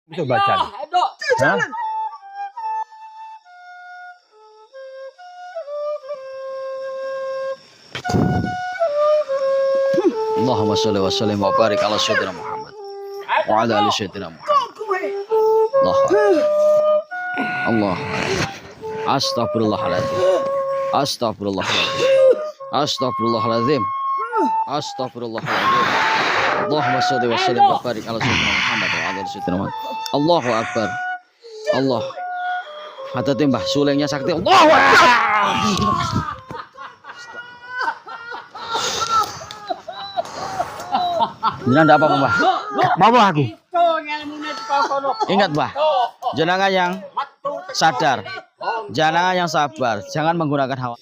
Itu baca. Hah? Allahumma sholli wa sallim wa barik ala sayyidina Muhammad wa ala ali sayyidina Muhammad. Allahu akbar. Allah. Astagfirullahaladzim. Astagfirullahaladzim. Astagfirullahaladzim. Astagfirullahaladzim. Allahumma sholli wa sallim wa barik ala sayyidina Muhammad wa ala ali sayyidina Muhammad. Allahu akbar. Allah. Hati-hati Mbah, sulengnya sakti. Allahu akbar. Jangan ada apa-apa Mbah. Bawa aku. Ingat Mbah, jenengan yang sadar, jenengan yang sabar, jangan menggunakan hawa.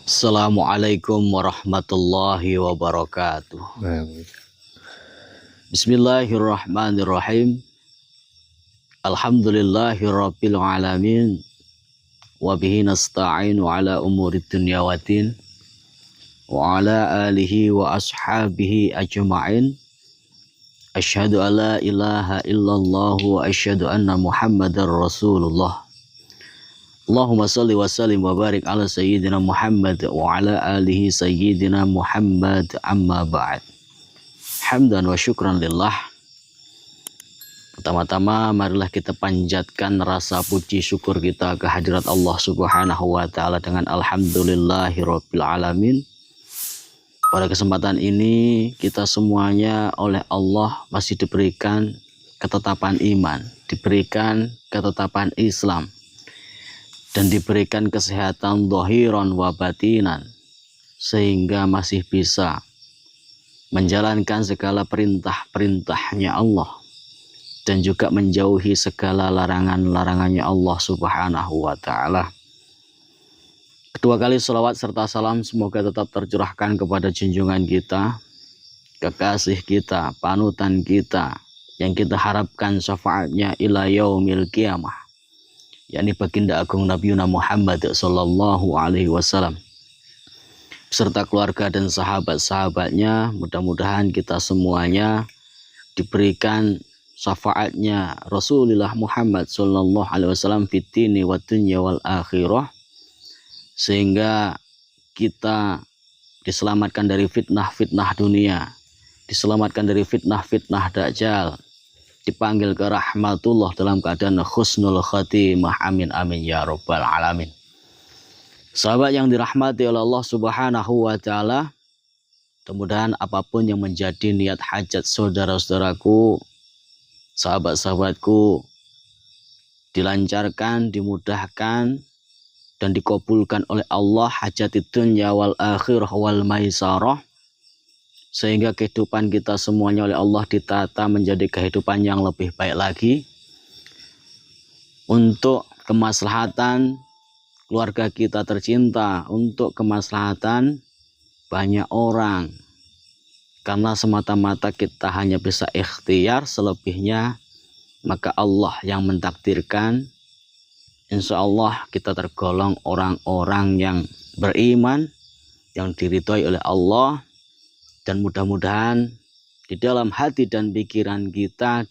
Assalamualaikum warahmatullahi wabarakatuh. Bismillahirrahmanirrahim. Alhamdulillahirabbil alamin. Wa bihi nasta'inu ala umuri dunya waddin wa ala alihi wa ashabihi ajma'in. Asyhadu an la ilaha illallah wa asyhadu anna Muhammadar Rasulullah. Allahumma shalli wa sallim wa barik ala sayyidina Muhammad wa ala alihi sayyidina Muhammad, amma ba'd. Hamdan wa syukran lillah. Pertama-tama marilah kita panjatkan rasa puji syukur kita kehadirat Allah Subhanahu wa taala dengan alhamdulillahirabbil alamin. Pada kesempatan ini kita semuanya oleh Allah masih diberikan ketetapan iman, diberikan ketetapan Islam, dan diberikan kesehatan zahiran wa batinan, sehingga masih bisa menjalankan segala perintah-perintahnya Allah dan juga menjauhi segala larangan-larangannya Allah Subhanahu wa ta'ala. Kedua kali salawat serta salam semoga tetap tercurahkan kepada junjungan kita, kekasih kita, panutan kita, yang kita harapkan syafaatnya ila yaumil qiyamah, yakni baginda agung Nabi Muhammad sallallahu alaihi wasallam, beserta keluarga dan sahabat-sahabatnya. Mudah-mudahan kita semuanya diberikan syafaatnya Rasulullah Muhammad sallallahu alaihi wasallam fid dini wad dunya wal akhirah, sehingga kita diselamatkan dari fitnah-fitnah dunia, diselamatkan dari fitnah-fitnah dajjal, dipanggil ke rahmatullah dalam keadaan husnul khatimah. Amin amin ya rabbal alamin. Sahabat yang dirahmati oleh Allah Subhanahu wa taala, mudah-mudahan apapun yang menjadi niat hajat saudara-saudaraku, sahabat-sahabatku, dilancarkan, dimudahkan, dan dikabulkan oleh Allah hajatid dunya wal akhirah wal maisarah, sehingga kehidupan kita semuanya oleh Allah ditata menjadi kehidupan yang lebih baik lagi, untuk kemaslahatan keluarga kita tercinta, untuk kemaslahatan banyak orang. Karena semata-mata kita hanya bisa ikhtiar, selebihnya maka Allah yang mentakdirkan. Insya Allah kita tergolong orang-orang yang beriman, yang diridhoi oleh Allah, dan mudah-mudahan di dalam hati dan pikiran kita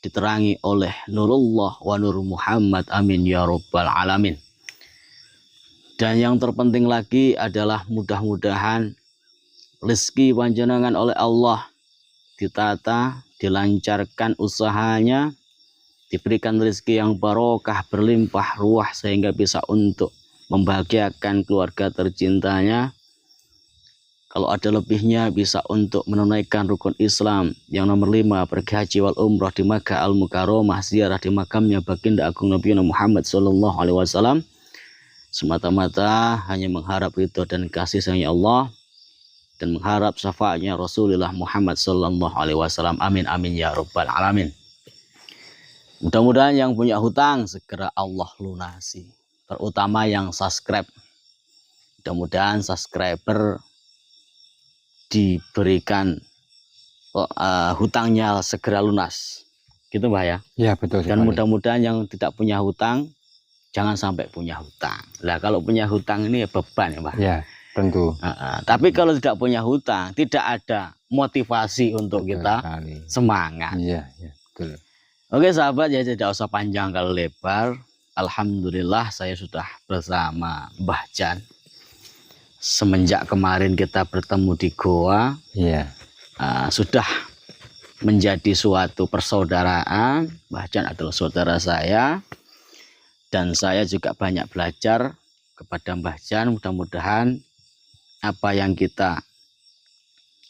diterangi oleh nurullah wa nur Muhammad. Amin ya rabbal alamin. Dan yang terpenting lagi adalah mudah-mudahan rezeki panjenengan oleh Allah ditata, dilancarkan usahanya, diberikan rezeki yang barokah, berlimpah ruah, sehingga bisa untuk membahagiakan keluarga tercintanya. Kalau ada lebihnya bisa untuk menunaikan rukun Islam yang nomor 5, pergi haji wal umrah di Makkah al Mukarramah, ziarah di makamnya baginda agung Nabi Muhammad sallallahu alaihi wasallam, semata-mata hanya mengharap ridho dan kasih sayang Allah, dan mengharap syafaatnya Rasulullah Muhammad sallallahu alaihi wasallam. Amin amin ya rabbal alamin. Mudah-mudahan yang punya hutang segera Allah lunasi, terutama yang subscribe. Mudah-mudahan subscriber diberikan hutangnya segera lunas, gitu Mbah ya. Ya betul. Dan mudah-mudahan yang tidak punya hutang jangan sampai punya hutang. Lah kalau punya hutang ini ya beban ya Mbah. Ya. tentu. Tapi kalau tidak punya hutang, tidak ada motivasi untuk Betul kita sekali. semangat. Iya, betul. Oke sahabat, ya tidak usah panjang kali lebar. Alhamdulillah saya sudah bersama Mbah Jan. Semenjak kemarin kita bertemu di Goa, Iya. Sudah menjadi suatu persaudaraan. Mbah Jan adalah saudara saya, dan saya juga banyak belajar kepada Mbah Jan. Mudah-mudahan apa yang kita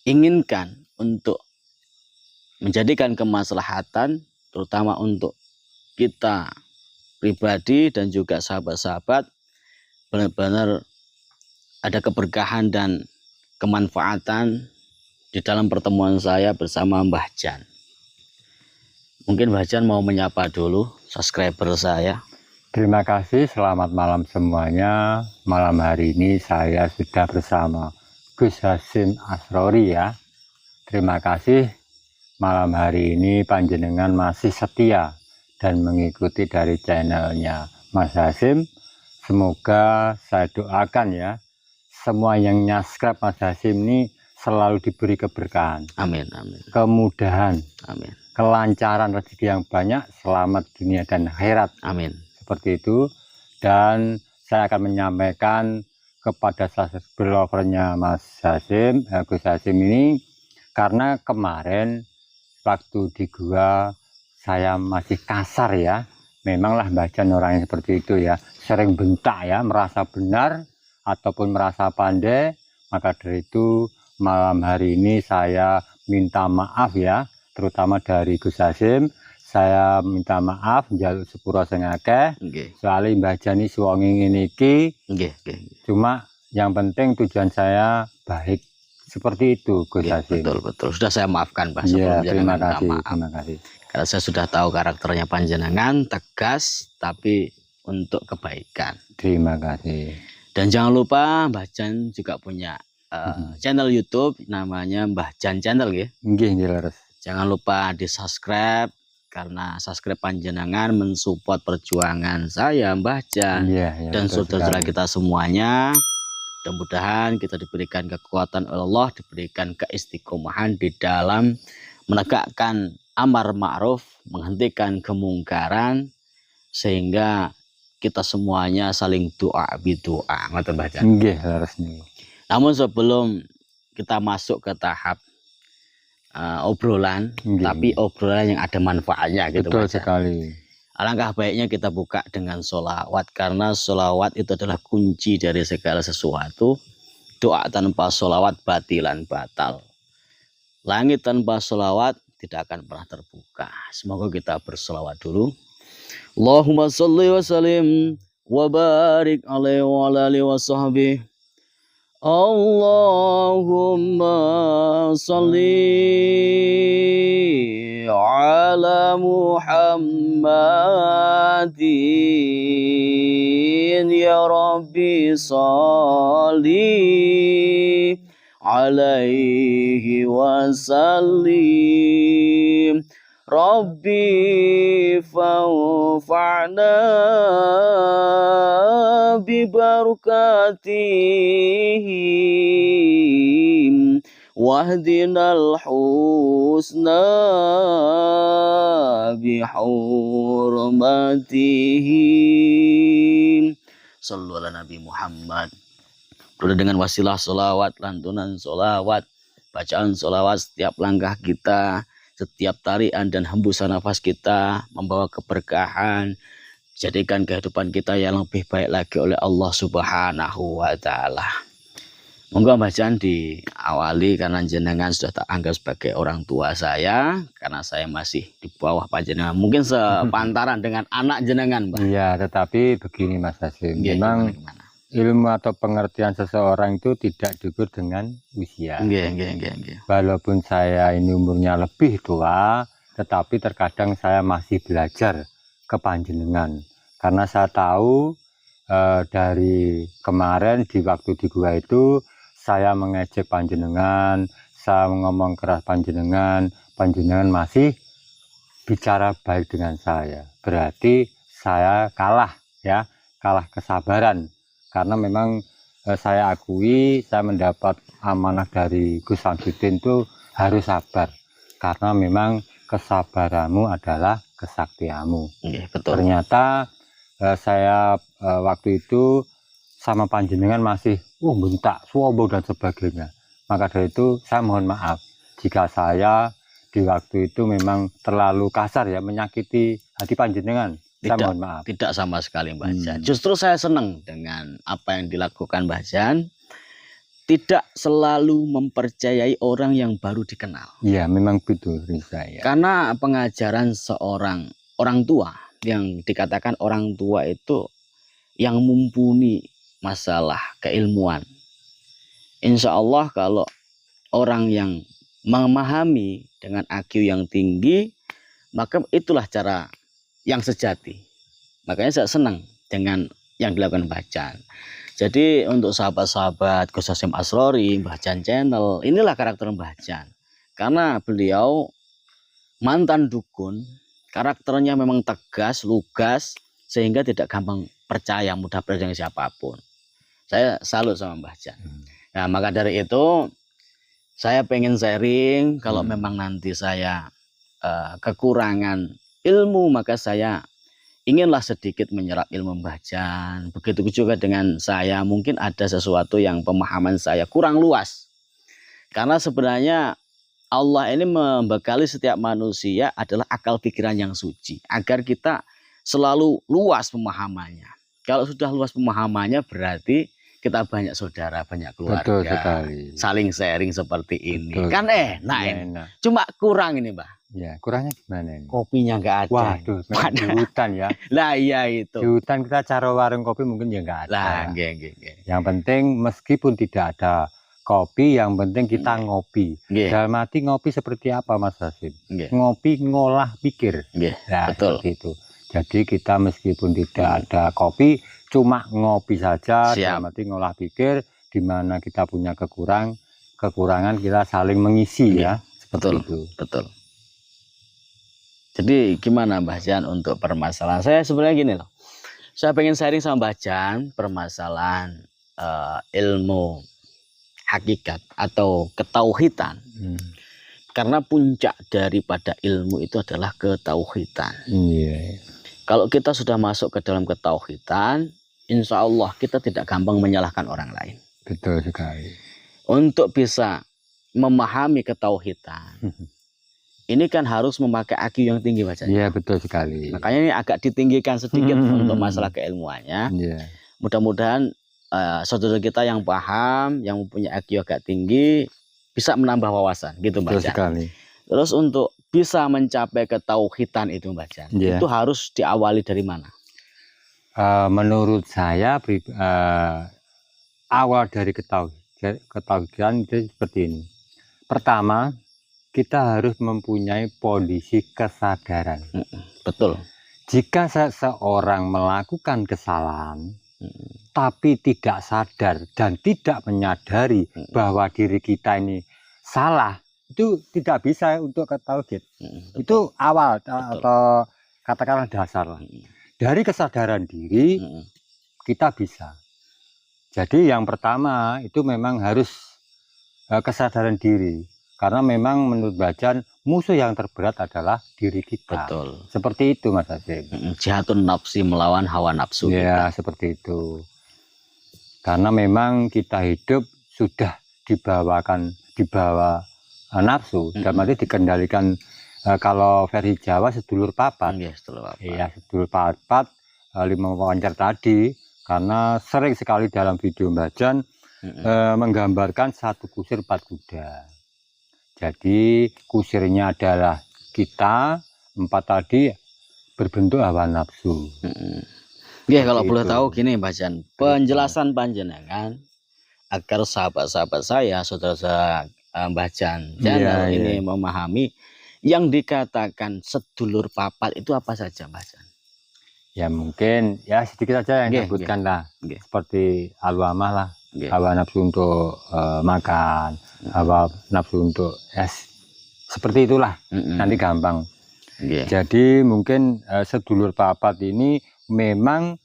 inginkan untuk menjadikan kemaslahatan, terutama untuk kita pribadi dan juga sahabat-sahabat, benar-benar ada keberkahan dan kemanfaatan di dalam pertemuan saya bersama Mbah Jan. Mungkin Mbah Jan mau menyapa dulu subscriber saya. Terima kasih, selamat malam semuanya. Malam hari ini saya sudah bersama Gus Hasim Asrori ya. Terima kasih, malam hari ini panjenengan masih setia dan mengikuti dari channelnya Mas Hasim. Semoga saya doakan ya, semua yang subscribe Mas Hasim ini selalu diberi keberkahan. Amin, amin. Kemudahan. Amin. Kelancaran rezeki yang banyak, selamat dunia dan akhirat. Amin. Seperti itu. Dan saya akan menyampaikan kepada subscribernya Mas Hasim, Gus Hasim ini, karena kemarin waktu di gua saya masih kasar ya. Memanglah Mbah Jan orang yang seperti itu ya, sering bentak ya, merasa benar ataupun merasa pandai. Maka dari itu malam hari ini saya minta maaf ya, terutama dari Gus Hasim. Saya minta maaf, njaluk sepura sing akeh. Soalnya Mbah Jan iki wong ngene iki. Cuma yang penting tujuan saya baik. Seperti itu Gus Hasim. Betul. Sudah saya maafkan Pak Ya, sebelumnya. terima kasih. Karena saya sudah tahu karakternya panjenengan, tegas tapi untuk kebaikan. Terima kasih. Dan jangan lupa Mbah Jan juga punya channel YouTube namanya Mbah Jan Channel ya. Nggih, leres. Jangan lupa di-subscribe, karena subscribe panjenengan mensupport perjuangan saya Mbah Jan dan saudara kita semuanya. Mudah-mudahan kita diberikan kekuatan oleh Allah, diberikan keistiqomahan di dalam menegakkan amar ma'ruf, menghentikan kemungkaran, sehingga kita semuanya saling doa bidoa. Ngoten Mbah Jan. Nggih, leres niku. Namun sebelum kita masuk ke tahap obrolan, tapi obrolan yang ada manfaatnya gitu. Betul sekali. Alangkah baiknya kita buka dengan sholawat, karena sholawat itu adalah kunci dari segala sesuatu. Doa tanpa sholawat batilan batal. Langit tanpa sholawat tidak akan pernah terbuka. Semoga kita bersolawat dulu. Allahumma sholli wa sallim wa barik alaihi wa alihi wa sahbihi. Allahumma salli ala Muhammadin ya Rabbi salli alaihi wa sallim. Rabbi fanfa'na bi barakatihim wahdinal husna bi hurmatihim. Sallu ala Nabi Muhammad. Dengan wasilah sholawat, lantunan sholawat, bacaan sholawat, setiap langkah kita, setiap tarian dan hembusan nafas kita membawa keberkahan, jadikan kehidupan kita yang lebih baik lagi oleh Allah Subhanahu wa Ta'ala. Monggo Mbah Jan diawali, karena jenengan sudah tak anggap sebagai orang tua saya, karena saya masih di bawah panjenengan, mungkin sepantaran dengan anak jenengan, Mbah. Iya, tetapi begini Mas Hasim, memang ilmu atau pengertian seseorang itu tidak diukur dengan usia. Walaupun saya ini umurnya lebih tua, tetapi terkadang saya masih belajar ke panjenengan. Karena saya tahu dari kemarin di waktu di gua itu, saya mengejek panjenengan, saya ngomong keras panjenengan, panjenengan masih bicara baik dengan saya. Berarti saya kalah ya, kalah kesabaran. Karena memang saya akui saya mendapat amanah dari Gus Samsudin itu harus sabar, karena memang kesabaranmu adalah kesaktianmu. Betul. Ternyata saya waktu itu sama panjenengan masih bentak, suwobo dan sebagainya. Maka dari itu saya mohon maaf jika saya di waktu itu memang terlalu kasar ya, menyakiti hati panjenengan. Saya mohon maaf. Tidak sama sekali Mbah Jan. Justru saya senang dengan apa yang dilakukan Mbah Jan. Tidak selalu mempercayai orang yang baru dikenal. Iya, memang betul saya. Karena pengajaran seorang orang tua, yang dikatakan orang tua itu yang mumpuni masalah keilmuan. Insya Allah kalau orang yang memahami dengan IQ yang tinggi, maka itulah cara yang sejati. Makanya saya senang dengan yang dilakukan Mbah Jan. Jadi untuk sahabat-sahabat Gus Hasyim Asrori, Mbah Jan Channel, inilah karakter Mbah Jan. Karena beliau mantan dukun, karakternya memang tegas, lugas, sehingga tidak gampang percaya, mudah percaya dengan siapapun. Saya salut sama Mbah Jan. Nah, maka dari itu saya pengen sharing, kalau memang nanti saya kekurangan ilmu, maka saya inginlah sedikit menyerap ilmu Mbah Jan. Begitu juga dengan saya, mungkin ada sesuatu yang pemahaman saya kurang luas. Karena sebenarnya Allah ini membekali setiap manusia adalah akal pikiran yang suci, agar kita selalu luas pemahamannya. Kalau sudah luas pemahamannya berarti kita banyak saudara, banyak keluarga. Betul sekali. Saling sharing seperti ini. Betul. Kan enak. Cuma kurang ini, Mbah. Ya, kurangnya gimana ini? Kopinya nggak ada. Waduh, di hutan ya. Lah iya itu. Di hutan kita cari warung kopi mungkin ya nggak ada. Lah, Yang penting meskipun tidak ada kopi, yang penting kita ngopi. Dalam arti ngopi seperti apa Mas Hasyim? Ngopi ngolah pikir. Nah, betul. Seperti itu. Jadi kita meskipun tidak ada kopi, cuma ngopi saja. Dalam arti ngolah pikir, di mana kita punya kekurangan kita saling mengisi ya. Betul. Itu. Betul. Jadi gimana Mbah Jan untuk permasalahan saya sebenarnya gini loh. Saya pengen sharing sama Mbah Jan permasalahan ilmu hakikat atau ketauhidan. Karena puncak daripada ilmu itu adalah ketauhidan. Kalau kita sudah masuk ke dalam ketauhidan, insya Allah kita tidak gampang menyalahkan orang lain. Betul sekali. Untuk bisa memahami ketauhidan, ini kan harus memakai IQ yang tinggi bacanya. Iya, betul sekali. Makanya ini agak ditinggikan sedikit untuk masalah keilmuannya. Mudah-mudahan saudara kita yang paham, yang mempunyai IQ agak tinggi, bisa menambah wawasan gitu Mbak Jan. Sekali. Terus untuk bisa mencapai ketauhidan itu Mbak Jan, itu harus diawali dari mana? Menurut saya awal dari ketauhidan itu seperti ini. Pertama, kita harus mempunyai kondisi kesadaran. Betul. Jika seseorang melakukan kesalahan, tapi tidak sadar dan tidak menyadari bahwa diri kita ini salah, itu tidak bisa untuk ketauhid. Itu awal atau katakanlah dasar lah. Dari kesadaran diri kita bisa. Jadi yang pertama itu memang harus kesadaran diri. Karena memang menurut Mbah Jan musuh yang terberat adalah diri kita. Betul. Seperti itu Mas Hasyim. Jihadun nafsi melawan hawa nafsu. Ya, seperti itu. Karena memang kita hidup sudah dibawa nafsu, dalam arti dikendalikan kalau versi Jawa sedulur papat. Iya, sedulur papat, 5 wawancara tadi, karena sering sekali dalam video Mbah Jan menggambarkan satu kusir 4 kuda. Jadi kusirnya adalah kita, 4 tadi berbentuk hawa nafsu. Ya, kalau boleh tahu gini Mbah Jan, penjelasan panjenengan agar sahabat-sahabat saya, saudara-saudara Mbah Jan Channel ini memahami yang dikatakan sedulur papat itu apa saja Mbah Jan? Ya mungkin ya sedikit saja yang disebutkan lah, seperti al-wamah lah, hawa nafsu untuk makan, hawa nafsu untuk seperti itulah, nanti gampang. Jadi mungkin sedulur papat ini memang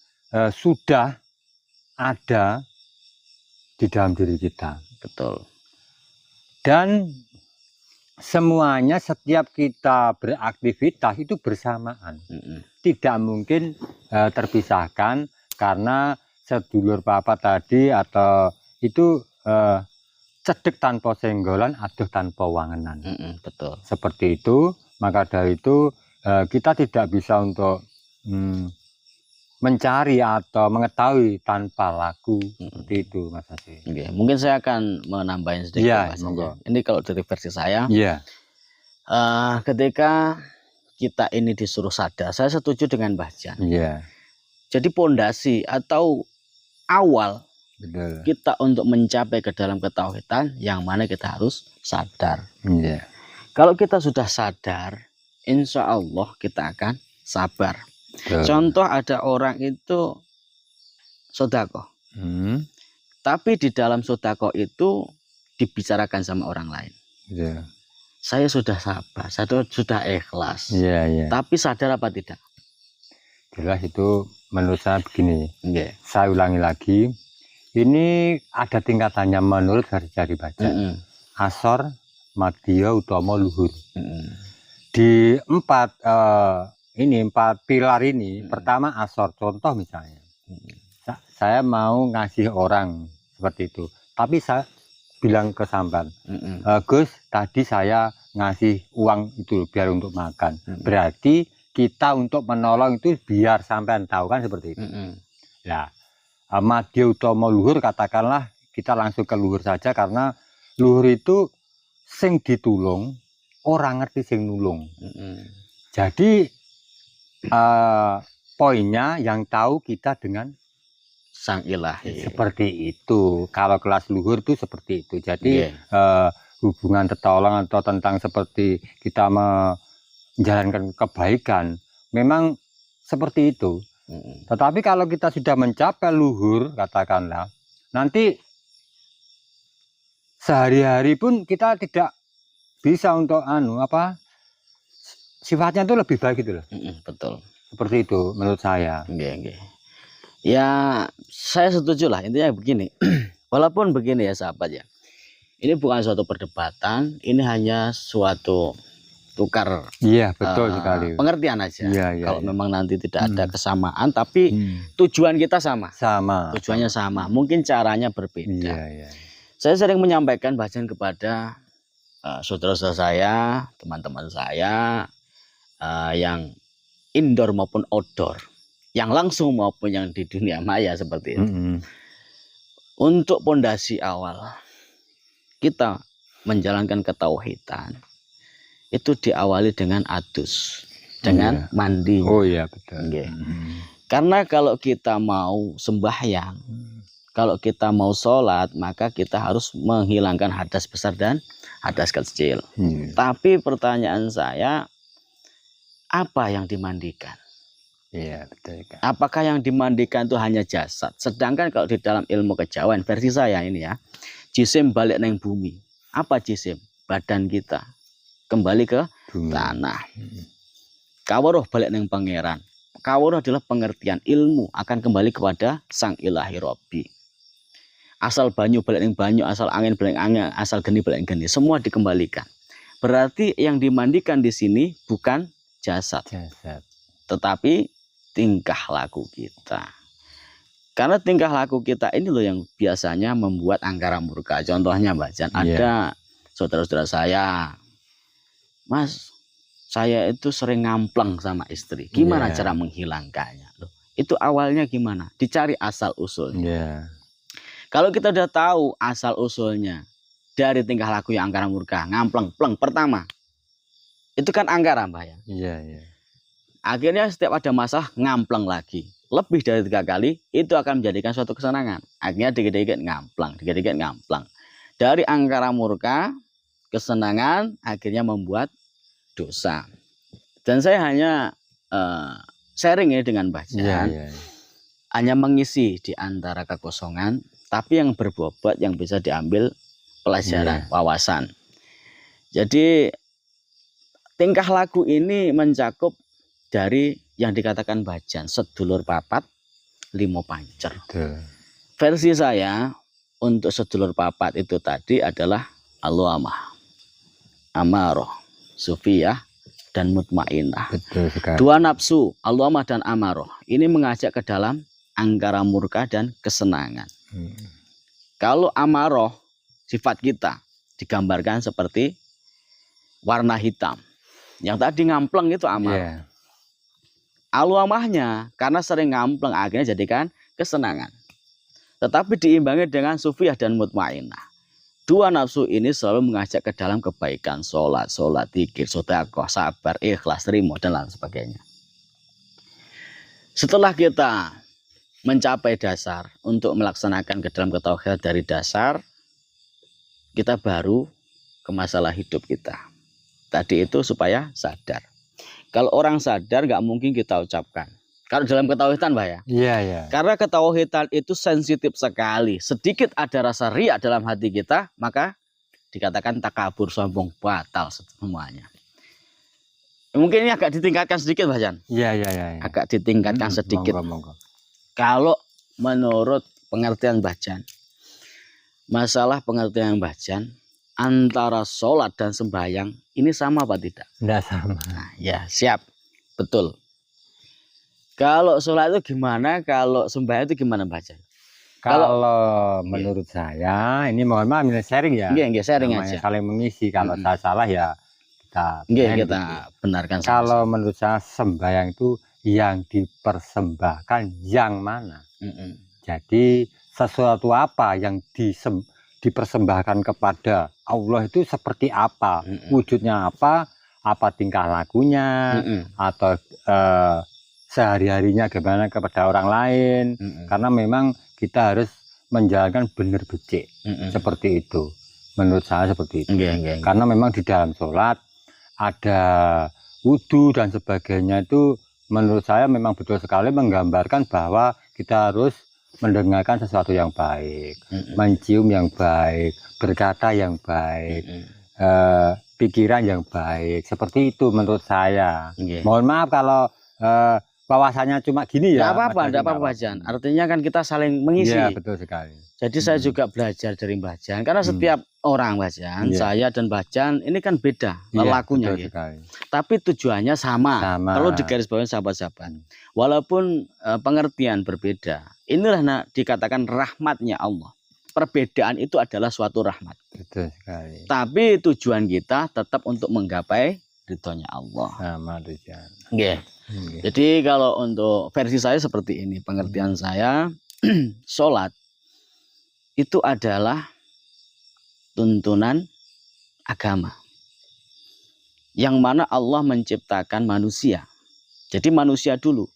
sudah ada di dalam diri kita. Betul. Dan semuanya setiap kita beraktivitas itu bersamaan. Tidak mungkin terpisahkan karena sedulur papa tadi atau itu cedek tanpa senggolan, aduh tanpa wangenan. Betul. Seperti itu, maka dari itu kita tidak bisa untuk mencari atau mengetahui tanpa laku. Seperti itu, Mas Hasim. Okay. Mungkin saya akan menambahin sedikit. Ya, Mas. Ini kalau dari versi saya, ketika kita ini disuruh sadar, saya setuju dengan Mbah Jan. Jadi pondasi atau awal kita untuk mencapai ke dalam ketauhidan, yang mana kita harus sadar. Kalau kita sudah sadar, insya Allah kita akan sabar. Contoh, ada orang itu sodako, tapi di dalam sodako itu dibicarakan sama orang lain. Saya sudah sabar, saya sudah ikhlas, tapi sadar apa tidak? Jelas itu menurut saya begini. Saya ulangi lagi, ini ada tingkatannya menurut versi dari Bajan. Asor, Madya, Utama, Luhur. Di empat pilar ini, pertama asor, contoh misalnya, saya mau ngasih orang seperti itu, tapi saya bilang ke sampan, Gus, tadi saya ngasih uang itu biar untuk makan, berarti kita untuk menolong itu biar sampean tahu kan seperti itu. Nah, Madya, Utama, Luhur, katakanlah kita langsung ke luhur saja, karena luhur itu sing ditulung, orang ngerti sing nulung. Jadi poinnya yang tahu kita dengan Sang Ilahi. Seperti itu. Kalau kelas luhur itu seperti itu. Jadi hubungan tertolong atau tentang seperti kita menjalankan kebaikan, memang seperti itu. Tetapi kalau kita sudah mencapai luhur, katakanlah, nanti sehari-hari pun kita tidak bisa untuk sifatnya itu lebih baik gitu loh. Betul. Seperti itu menurut saya. Ya, saya setuju lah. Intinya begini. Walaupun begini ya sahabat ya, ini bukan suatu perdebatan, ini hanya suatu tukar betul sekali. pengertian aja. Kalau memang nanti tidak ada kesamaan, tapi tujuan kita sama. Tujuannya sama. Mungkin caranya berbeda. Saya sering menyampaikan bacaan kepada saudara-saudara saya, teman-teman saya, yang indoor maupun outdoor, yang langsung maupun yang di dunia maya seperti itu. Untuk pondasi awal kita menjalankan ketauhidan itu diawali dengan adus, dengan mandi. Betul. Karena kalau kita mau sembahyang, kalau kita mau sholat, maka kita harus menghilangkan hadas besar dan hadas kecil. Tapi pertanyaan saya, apa yang dimandikan? Betul. Apakah yang dimandikan itu hanya jasad? Sedangkan kalau di dalam ilmu kejawen, versi saya ini ya, jisim balik neng bumi. Apa jisim? Badan kita kembali ke tanah. Kawruh balik neng pangeran. Kawruh adalah pengertian ilmu akan kembali kepada Sang Ilahi Robbi. Asal banyu balik neng banyu, asal angin balik angin, asal geni balik geni, semua dikembalikan. Berarti yang dimandikan di sini bukan jasad, tetapi tingkah laku kita. Karena tingkah laku kita ini loh yang biasanya membuat angkara murka. Contohnya Mbak Jan, ada saudara-saudara saya, Mas, saya itu sering ngampleng sama istri. Gimana cara menghilangkannya? Loh, itu awalnya gimana? Dicari asal usulnya. Kalau kita udah tahu asal usulnya dari tingkah laku yang angkara murka, ngampleng, pertama, itu kan angkara Mbak ya. Akhirnya setiap ada masalah ngampleng lagi. Lebih dari 3 kali itu akan menjadikan suatu kesenangan. Akhirnya dikit-dikit ngampleng, dikit-dikit ngampleng. Dari angkara murka, kesenangan akhirnya membuat dosa. Dan saya hanya sharing ini dengan Mbah Jan. Hanya mengisi di antara kekosongan, tapi yang berbobot yang bisa diambil pelajaran, wawasan. Jadi tingkah laku ini mencakup dari yang dikatakan Mbah Jan, sedulur papat, limo pancer. Versi saya, untuk sedulur papat itu tadi adalah al-amah, amaroh, sufiyah, dan mutmainah. Betul sekali. Dua nafsu, al-amah dan amaroh, ini mengajak ke dalam angkara murka dan kesenangan. Kalau amaroh, sifat kita digambarkan seperti warna hitam. Yang tadi ngampleng itu amaroh. Yeah. Al-amahnya karena sering ngampleng akhirnya jadikan kesenangan. Tetapi diimbangi dengan sufiyah dan mutmainah. Dua nafsu ini selalu mengajak ke dalam kebaikan, sholat, zikir, sedekah, sabar, ikhlas, terima, dan lain sebagainya. Setelah kita mencapai dasar untuk melaksanakan ke dalam ketauhidan dari dasar, kita baru ke masalah hidup kita. Tadi itu supaya sadar. Kalau orang sadar nggak mungkin kita ucapkan. Kalau dalam ketauhidan, Mbak ya. Iya, iya. Karena ketauhidan itu sensitif sekali. Sedikit ada rasa riak dalam hati kita, maka dikatakan takabur, sombong, batal semuanya. Mungkin ini agak ditingkatkan sedikit, Mbak Jan. Iya, iya, iya. Agak ditingkatkan sedikit. Monggo. Kalau menurut pengertian Mbah Jan, masalah pengertian Mbah Jan, antara sholat dan sembahyang ini sama apa tidak? Tidak sama. Nah, ya siap, betul. Kalau sholat itu gimana? Kalau sembahyang itu gimana, Mbah Jan? Kalau menurut saya, ini mohon maaf ini sharing ya. Iya, sharing Namanya aja. saling mengisi. Kalau saya salah ya kita Kita benarkan. Kalau menurut saya sembahyang itu yang dipersembahkan yang mana. Jadi sesuatu apa yang dipersembahkan kepada Allah itu seperti apa, wujudnya apa tingkah lakunya, atau sehari-harinya gimana kepada orang lain. Karena memang kita harus menjalankan benar becik, seperti itu. Menurut saya seperti itu. Karena memang di dalam sholat ada wudhu dan sebagainya, itu menurut saya memang betul sekali menggambarkan bahwa kita harus mendengarkan sesuatu yang baik, mencium yang baik, berkata yang baik, pikiran yang baik, seperti itu menurut saya. Mohon maaf kalau wawasannya cuma gini ya. Tidak apa-apa, Jan. Artinya kan kita saling mengisi. Iya, betul sekali. Jadi saya juga belajar dari Mbah Jan, karena setiap orang, Mbah Jan, saya dan Mbah Jan ini kan beda lelakunya. Betul sekali. Tapi tujuannya sama. Perlu digarisbawahi sahabat-sahabat. Walaupun pengertian berbeda, inilah dikatakan rahmatnya Allah. Perbedaan itu adalah suatu rahmat. Betul sekali. Tapi tujuan kita tetap untuk menggapai ridhonya Allah. Sama tujuan. Jadi kalau untuk versi saya seperti ini, pengertian saya, sholat itu adalah tuntunan agama. Yang mana Allah menciptakan manusia. Jadi manusia dulu,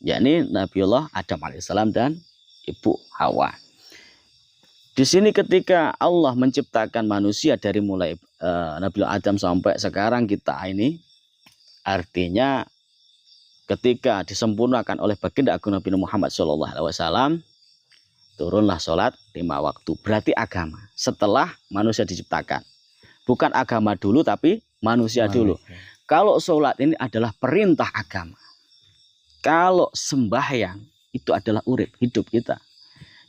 yakni Nabiullah Adam alaihissalam dan Ibu Hawa. Di sini ketika Allah menciptakan manusia dari mulai Nabiullah Adam sampai sekarang kita ini, artinya ketika disempurnakan oleh baginda agung Nabi Muhammad SAW, turunlah sholat 5 waktu. Berarti agama setelah manusia diciptakan. Bukan agama dulu tapi manusia dulu. Kalau sholat ini adalah perintah agama. Kalau sembahyang itu adalah urip, hidup kita.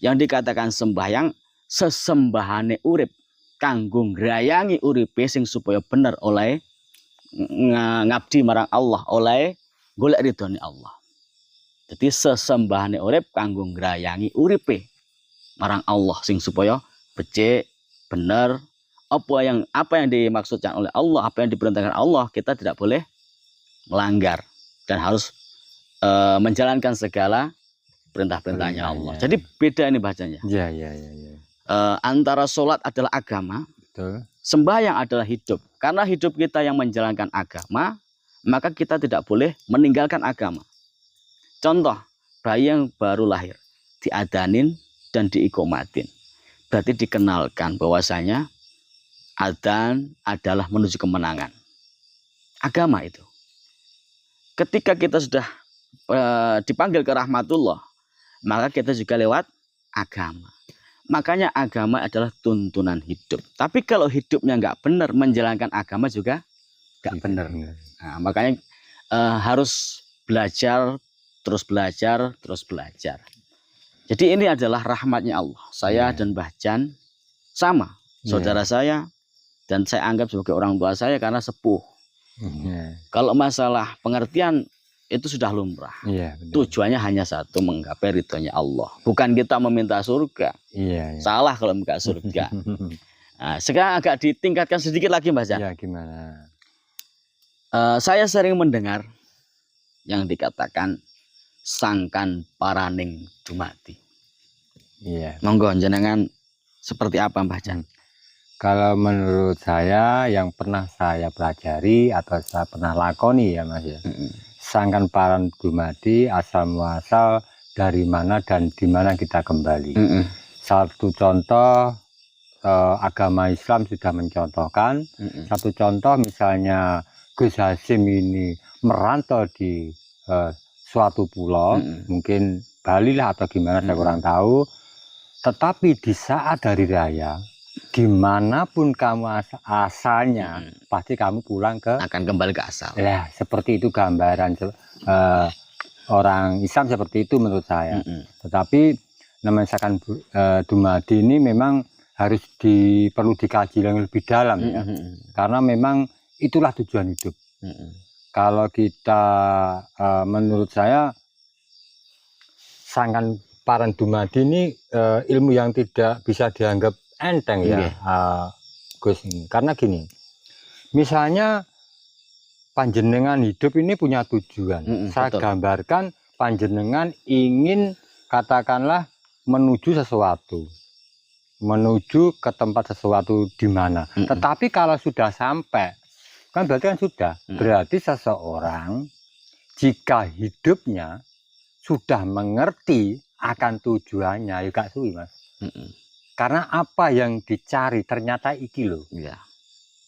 Yang dikatakan sembahyang, sesembahane urip. Kanggo ngrayangi uripe sing supaya bener oleh ngabdi marang Allah, oleh golek ridhone Allah. Jadi sesembahane urip kanggo ngrayangi uripe marang Allah sing supaya becik, bener. Apa yang dimaksudkan oleh Allah, apa yang diperintahkan Allah, kita tidak boleh melanggar dan harus menjalankan segala perintah-perintahnya Allah. Jadi beda ini bacanya. Iya. Antara sholat adalah agama, betul. Sembahyang adalah hidup. Karena hidup kita yang menjalankan agama, maka kita tidak boleh meninggalkan agama. Contoh, bayi yang baru lahir, diadanin dan diikomatin. Berarti dikenalkan bahwasanya adzan adalah menuju kemenangan. Agama itu. Ketika kita sudah dipanggil ke rahmatullah, maka kita juga lewat agama. Makanya agama adalah tuntunan hidup. Tapi kalau hidupnya nggak benar, menjalankan agama juga nggak benar. Nah, makanya harus belajar, terus belajar. Jadi ini adalah rahmatnya Allah. Saya dan Mbah Jan sama, saudara saya, dan saya anggap sebagai orang tua saya karena sepuh. Kalau masalah pengertian itu sudah lumrah. Tujuannya hanya satu, menggapai ridhonya Allah. Bukan kita meminta surga. Salah kalau minta surga. Nah, sekarang agak ditingkatkan sedikit lagi, Mbah Jan. Gimana? Saya sering mendengar yang dikatakan sangkan paraning dumadi. Monggo jenengan seperti apa, Mbah Jan? Kalau menurut saya yang pernah saya pelajari atau saya pernah lakoni ya Mas ya. Sangkan paraning dumadi asal muasal dari mana dan di mana kita kembali. Satu contoh agama Islam sudah mencontohkan. Satu contoh misalnya Gus Hasim ini merantau di suatu pulau, mungkin Bali lah atau gimana, saya kurang tahu. Tetapi di saat hari raya, dimanapun kamu asalnya, pasti kamu pulang akan kembali ke asal. Ya, seperti itu gambaran orang Islam, seperti itu menurut saya. Tetapi namanya sangkan dumadi ini memang harus perlu dikaji lebih dalam ya, karena memang itulah tujuan hidup. Kalau kita menurut saya sangkan paraning dumadi ini ilmu yang tidak bisa dianggap enteng ya, Gus. Karena gini, misalnya panjenengan hidup ini punya tujuan. Saya gambarkan panjenengan ingin katakanlah menuju sesuatu, menuju ke tempat sesuatu di mana. Tetapi kalau sudah sampai, kan berarti kan sudah. Berarti seseorang jika hidupnya sudah mengerti akan tujuannya, ya gak suwi Mas. Karena apa yang dicari ternyata iki loh.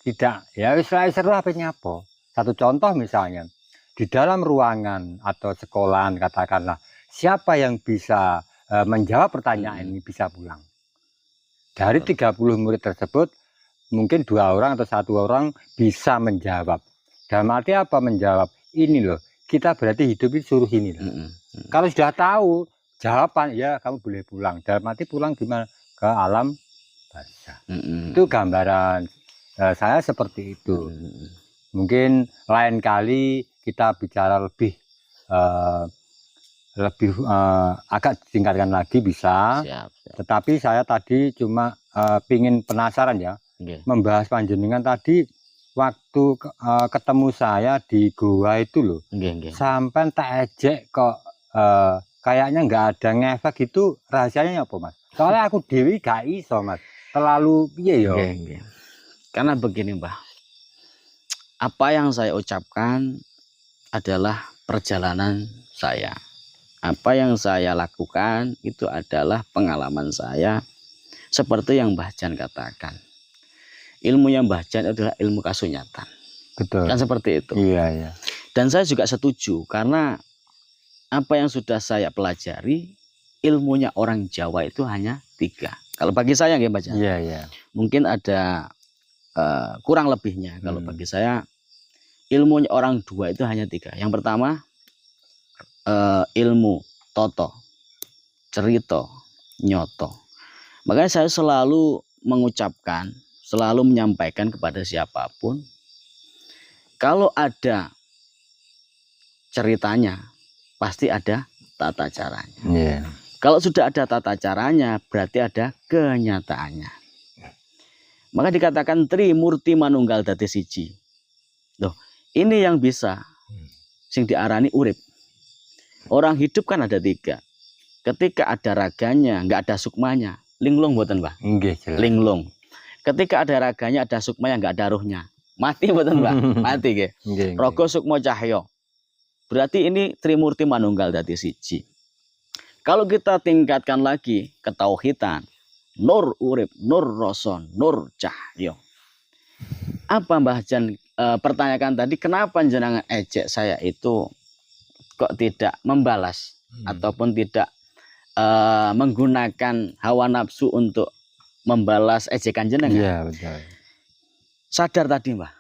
Tidak, ya seru apa nyapo. Satu contoh misalnya, di dalam ruangan atau sekolahan katakanlah, siapa yang bisa menjawab pertanyaan ini bisa pulang. Dari 30 murid tersebut, mungkin 2 orang atau 1 orang bisa menjawab. Dalam arti apa menjawab? Ini loh, kita berarti hidup itu suruh ini loh. Kalau sudah tahu jawaban, ya kamu boleh pulang. Dalam arti pulang gimana? Ke alam barzakh. Itu gambaran saya seperti itu. Mungkin lain kali kita bicara lebih agak ditingkatkan lagi bisa. Tetapi saya tadi cuma pingin penasaran ya, membahas panjenengan tadi waktu ketemu saya di goa itu loh. Sampai tak ejek kok kayaknya nggak ada ngefek itu, rahasianya apa Mas? Soalnya aku dewi gak iso Mas, terlalu piye yo. Karena begini Mbah, apa yang saya ucapkan adalah perjalanan saya. Apa yang saya lakukan itu adalah pengalaman saya, seperti yang Mbah Jan katakan. Ilmu yang Mbah Jan adalah ilmu kasunyatan. Betul. Kan seperti itu. Iya. Dan saya juga setuju karena apa yang sudah saya pelajari, ilmunya orang Jawa itu hanya 3. Kalau bagi saya ya Mbah Jan. Iya. Mungkin ada kurang lebihnya. Kalau bagi saya ilmunya orang 2 itu hanya 3. Yang pertama ilmu toto, cerita, nyoto. Makanya saya selalu mengucapkan, selalu menyampaikan kepada siapapun, kalau ada ceritanya pasti ada tata caranya. Kalau sudah ada tata caranya berarti ada kenyataannya. Maka dikatakan Trimurti Manunggal Dadi Siji. Loh, ini yang bisa sing diarani urip. Orang hidup kan ada 3. Ketika ada raganya, nggak ada sukmanya. Linglung mboten, Mbah? Nggih, linglung. Ketika ada raganya, ada sukmanya, nggak ada ruhnya. Mati mboten, Mbah? Mati nggih. Raga sukma cahya. Berarti ini Trimurti Manunggal Dadi Siji. Kalau kita tingkatkan lagi ketauhidan, nur urip, nur rasa, nur cahya. Apa Mbah Jan pertanyakan tadi, kenapa jenengan ejek saya itu kok tidak membalas ataupun tidak menggunakan hawa nafsu untuk membalas ejekan jenengan? Iya, betul. Sadar tadi Mbah.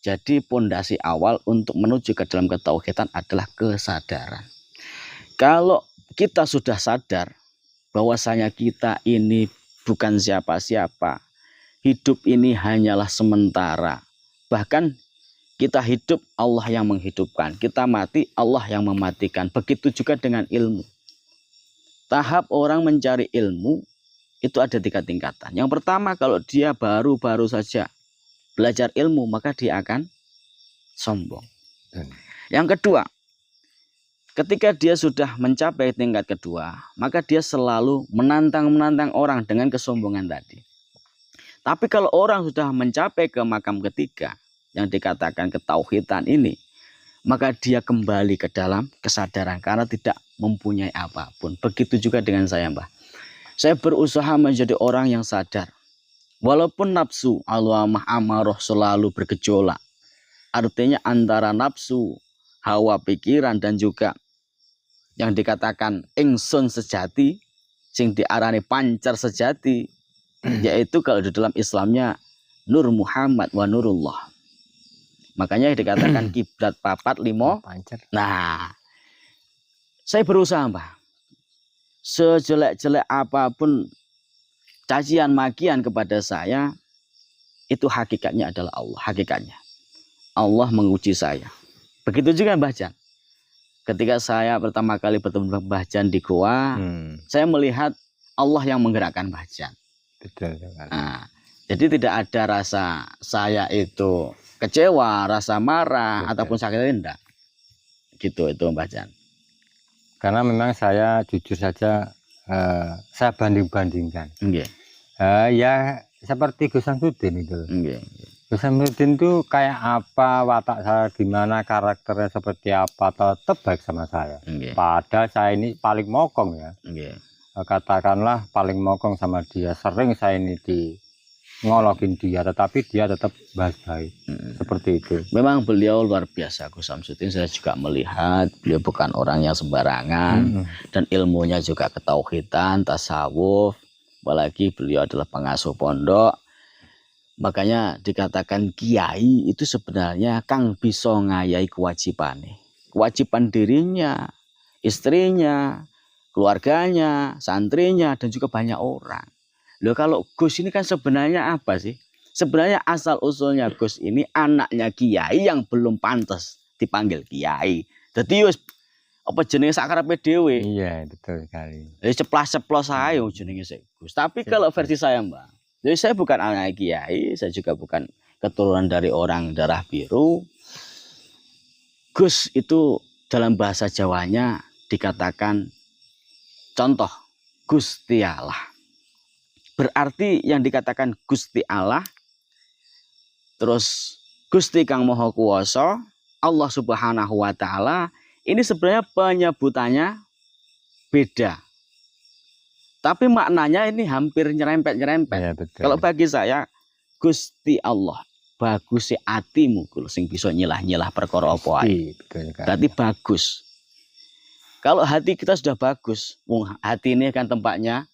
Jadi pondasi awal untuk menuju ke dalam ketauhidan adalah kesadaran. Kalau kita sudah sadar, bahwasanya kita ini bukan siapa-siapa. Hidup ini hanyalah sementara. Bahkan kita hidup, Allah yang menghidupkan. Kita mati, Allah yang mematikan. Begitu juga dengan ilmu. Tahap orang mencari ilmu itu ada 3 tingkatan. Yang pertama, kalau dia baru-baru saja belajar ilmu, maka dia akan sombong. Yang kedua, ketika dia sudah mencapai tingkat kedua, maka dia selalu menantang orang dengan kesombongan tadi. Tapi kalau orang sudah mencapai ke makam ketiga, yang dikatakan ketauhidan ini, maka dia kembali ke dalam kesadaran karena tidak mempunyai apapun. Begitu juga dengan saya, Mbah. Saya berusaha menjadi orang yang sadar. Walaupun nafsu, alwamah, amarah selalu bergejolak. Artinya antara nafsu, hawa pikiran dan juga yang dikatakan ingsun sejati, sing diarani pancar sejati, yaitu kalau di dalam Islamnya Nur Muhammad wa Nurullah. Makanya dikatakan kiblat papat limo pancar. Nah, saya berusaha, Mbah. Sejelek-jelek apapun cacian makian kepada saya, itu hakikatnya adalah Allah. Hakikatnya Allah menguji saya. Begitu juga Mbah Jan. Ketika saya pertama kali bertemu Mbah Jan di goa, saya melihat Allah yang menggerakkan Mbah Jan. Betul. Nah, jadi tidak ada rasa saya itu kecewa, rasa marah, ataupun sakit, tidak. Gitu itu Mbah Jan. Karena memang saya jujur saja, saya banding-bandingkan. Ya seperti Gus Samsudin itu. Gus Samsudin itu kayak apa, watak saya gimana, karakternya seperti apa, tetap baik sama saya. Padahal saya ini paling mokong ya. Katakanlah paling mokong sama dia. Sering saya ini ngolokin dia, tetapi dia tetap baik. Seperti itu. Memang beliau luar biasa, Gus Samsudin. Saya juga melihat beliau bukan orang yang sembarangan, dan ilmunya juga ketauhidan, tasawuf. Apalagi beliau adalah pengasuh pondok. Makanya dikatakan kiai itu sebenarnya kang bisa ngayai kewajiban dirinya, istrinya, keluarganya, santrinya, dan juga banyak orang. Loh, kalau Gus ini kan sebenarnya apa sih? Sebenarnya asal usulnya Gus ini anaknya kiai yang belum pantas dipanggil kiai. Jadi apa jenenge sakarepe dhewe. Iya, betul sekali. Ceplas-ceplos ae jenenge sik Gus. Tapi kalau versi saya, Mbak, jadi saya bukan anak kiai, saya juga bukan keturunan dari orang darah biru. Gus itu dalam bahasa Jawanya dikatakan contoh Gusti Allah. Berarti yang dikatakan Gusti Allah, terus Gusti Kang Maha Kuwasa, Allah Subhanahu wa Ta'ala, ini sebenarnya penyebutannya beda. Tapi maknanya ini hampir nyerempet-nyerempet. Ya, kalau bagi saya, Gusti Allah, bagus atimu kul sing bisa nyilah-nyilah perkara apa ae. Berarti bagus. Kalau hati kita sudah bagus, hati ini kan tempatnya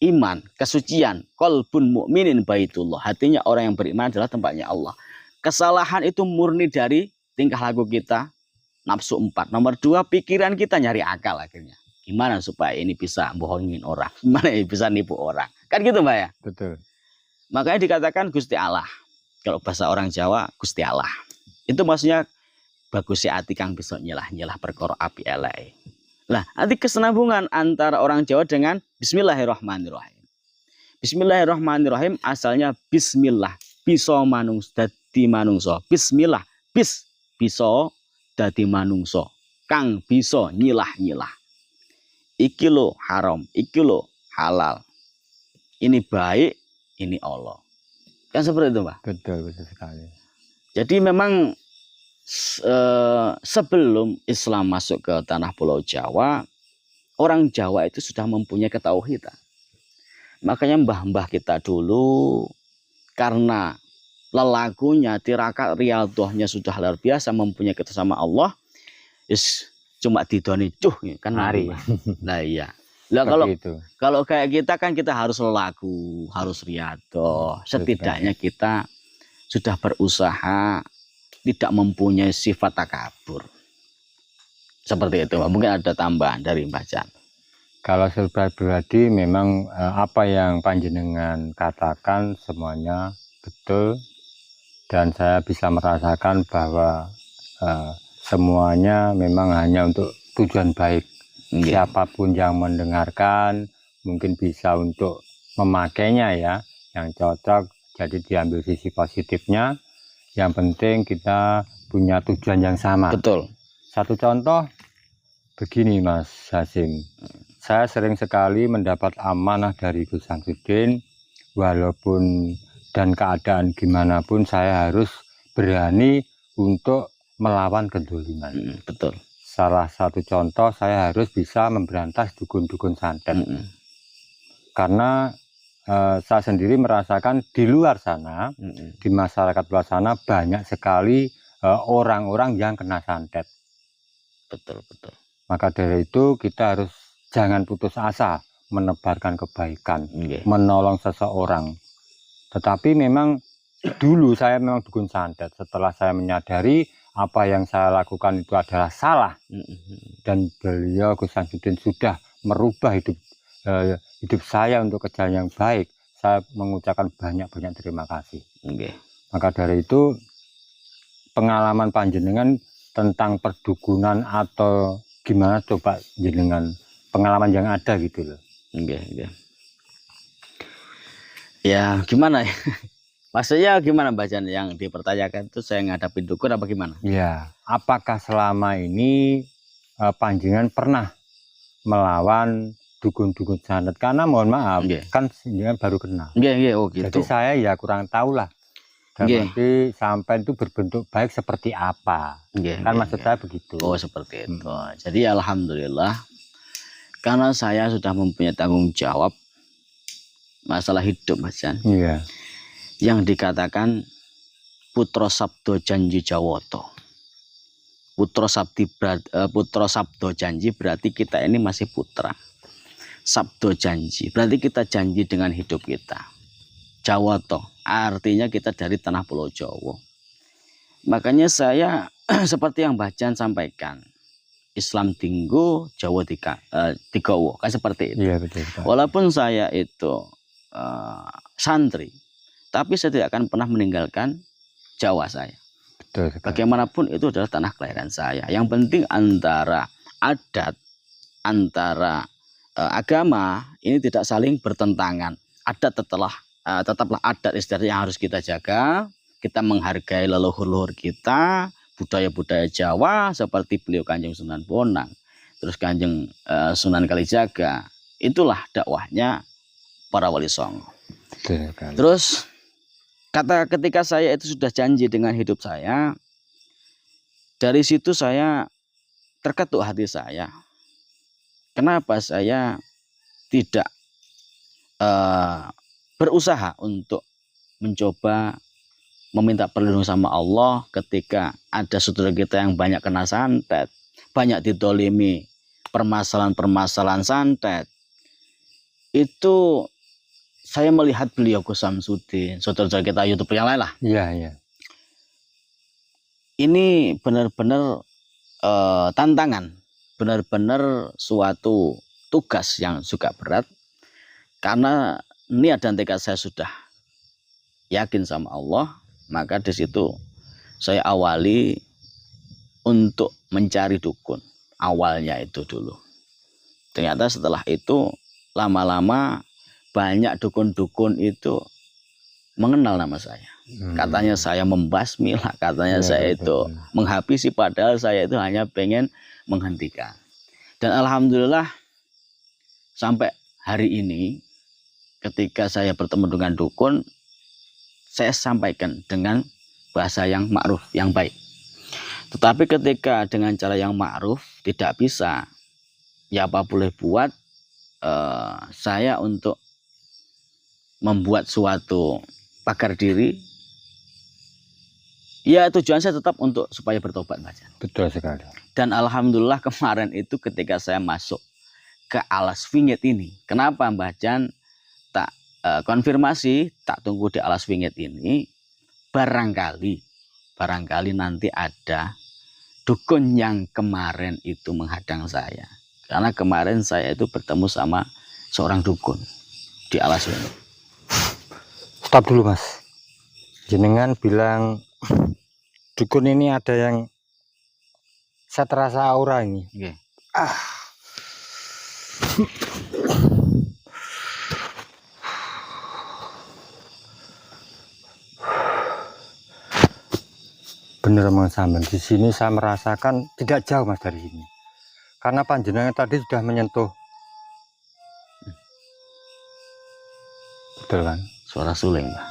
iman, kesucian, qalbun mukminin baitullah. Hatinya orang yang beriman adalah tempatnya Allah. Kesalahan itu murni dari tingkah laku kita, nafsu 4. Nomor 2, pikiran kita nyari akal akhirnya. Gimana supaya ini bisa bohongin orang? Gimana bisa nipu orang? Kan gitu, Mbak ya? Betul. Makanya dikatakan Gusti Allah. Kalau bahasa orang Jawa, Gusti Allah. Itu maksudnya bagus hati kang bisa nyelah-nyelah perkara api elek. Nah, nanti kesenambungan antara orang Jawa dengan Bismillahirrahmanirrahim. Bismillahirrahmanirrahim asalnya Bismillah, bisa dadi manungso. Bismillah, bisa dadi manungso. Kang bisa nyilah-nyilah. Iki lo haram, iki lo halal. Ini baik, ini Allah. Kan seperti itu, Pak? Betul sekali. Jadi memang sebelum Islam masuk ke tanah Pulau Jawa, orang Jawa itu sudah mempunyai ketauhidan. Makanya mbah-mbah kita dulu, karena lelakunya, tirakat riyadhahnya sudah luar biasa, mempunyai kebersamaan Allah, cuma didoni kan hari. Nah iya. Lah kalau kayak kita kan kita harus lelaku, harus riyadhah. Setidaknya kita sudah berusaha tidak mempunyai sifat takabur. Seperti itu, mungkin ada tambahan dari Mbah Jan. Kalau secara pribadi memang apa yang panjenengan katakan semuanya betul, dan saya bisa merasakan bahwa semuanya memang hanya untuk tujuan baik. Siapapun yang mendengarkan mungkin bisa untuk memakainya ya, yang cocok, jadi diambil sisi positifnya. Yang penting kita punya tujuan yang sama. Betul. Satu contoh begini Mas Hasim, saya sering sekali mendapat amanah dari Gus Samsudin, walaupun dan keadaan gimana pun saya harus berani untuk melawan kedoliman. Betul. Salah satu contoh, saya harus bisa memberantas dukun-dukun santet. Karena saya sendiri merasakan di luar sana, di masyarakat luar sana banyak sekali orang-orang yang kena santet. Betul, betul. Maka dari itu kita harus jangan putus asa menebarkan kebaikan, menolong seseorang. Tetapi memang dulu saya memang dukun santet. Setelah saya menyadari apa yang saya lakukan itu adalah salah, dan beliau Gus Samsudin sudah merubah hidup saya untuk ke jalan yang baik, saya mengucapkan banyak-banyak terima kasih. Maka dari itu pengalaman panjenengan tentang perdukunan atau gimana, coba jenengan pengalaman yang ada gitu loh. Ya gimana ya? Maksudnya gimana bacaan yang dipertanyakan itu, saya ngadapin dukun apa gimana? Ya, apakah selama ini panjenengan pernah melawan dukun-dukun santet? Karena mohon maaf, kan jenengan baru kenal. Oh gitu. Jadi saya ya kurang tahu lah. Berarti sampai itu berbentuk baik seperti apa? Kan maksud saya begitu. Oh seperti itu. Jadi alhamdulillah, karena saya sudah mempunyai tanggung jawab masalah hidup, Mas Jan. Yang dikatakan putra sabdo janji jawoto. Putra sabdo janji berarti kita ini masih putra. Sabdo janji berarti kita janji dengan hidup kita. Jawoto artinya kita dari tanah Pulau Jawa. Makanya saya seperti yang bacaan sampaikan, Islam tinggu, Jawa tigowo, kan seperti itu. Iya, betul. Walaupun saya itu santri, tapi saya tidak akan pernah meninggalkan Jawa saya. Betul. Bagaimanapun itu adalah tanah kelahiran saya. Yang penting antara adat, antara agama ini tidak saling bertentangan. Adat tetaplah adat istiadat yang harus kita jaga. Kita menghargai leluhur-leluhur kita, budaya-budaya Jawa seperti beliau Kanjeng Sunan Bonang, terus Kanjeng Sunan Kalijaga. Itulah dakwahnya para wali songo. Terus ketika saya itu sudah janji dengan hidup saya, dari situ saya terketuk hati saya. Kenapa saya tidak berusaha untuk mencoba meminta perlindungan sama Allah ketika ada saudara kita yang banyak kena santet, banyak ditolimi permasalahan-permasalahan santet. Itu saya melihat beliau Gus Samsudin, saudara kita YouTuber yang lain lah. Iya. Ini benar-benar tantangan, benar-benar suatu tugas yang juga berat, karena niat dan tekad saya sudah yakin sama Allah. Maka di situ saya awali untuk mencari dukun. Awalnya itu dulu. Ternyata setelah itu lama-lama banyak dukun-dukun itu mengenal nama saya. Katanya saya membasmi lah, katanya saya itu menghabisi, padahal saya itu hanya pengen menghentikan. Dan alhamdulillah sampai hari ini ketika saya bertemu dengan dukun, saya sampaikan dengan bahasa yang ma'ruf, yang baik. Tetapi ketika dengan cara yang ma'ruf tidak bisa, ya apa boleh buat, saya untuk membuat suatu pagar diri, ya tujuan saya tetap untuk supaya bertobat, Mas. Betul sekali. Dan alhamdulillah kemarin itu ketika saya masuk ke Alas Wingit ini, kenapa Mbah Jan tak konfirmasi, tak tunggu di Alas Wingit ini, barangkali nanti ada dukun yang kemarin itu menghadang saya. Karena kemarin saya itu bertemu sama seorang dukun di alas ini. Stop dulu Mas. Jenengan bilang dukun ini ada yang saya terasa aura ini. Oke. Bener Mas Samen, di sini saya merasakan tidak jauh Mas dari sini. Karena panjenengan tadi sudah menyentuh. Betul kan? Suara suling, Pak.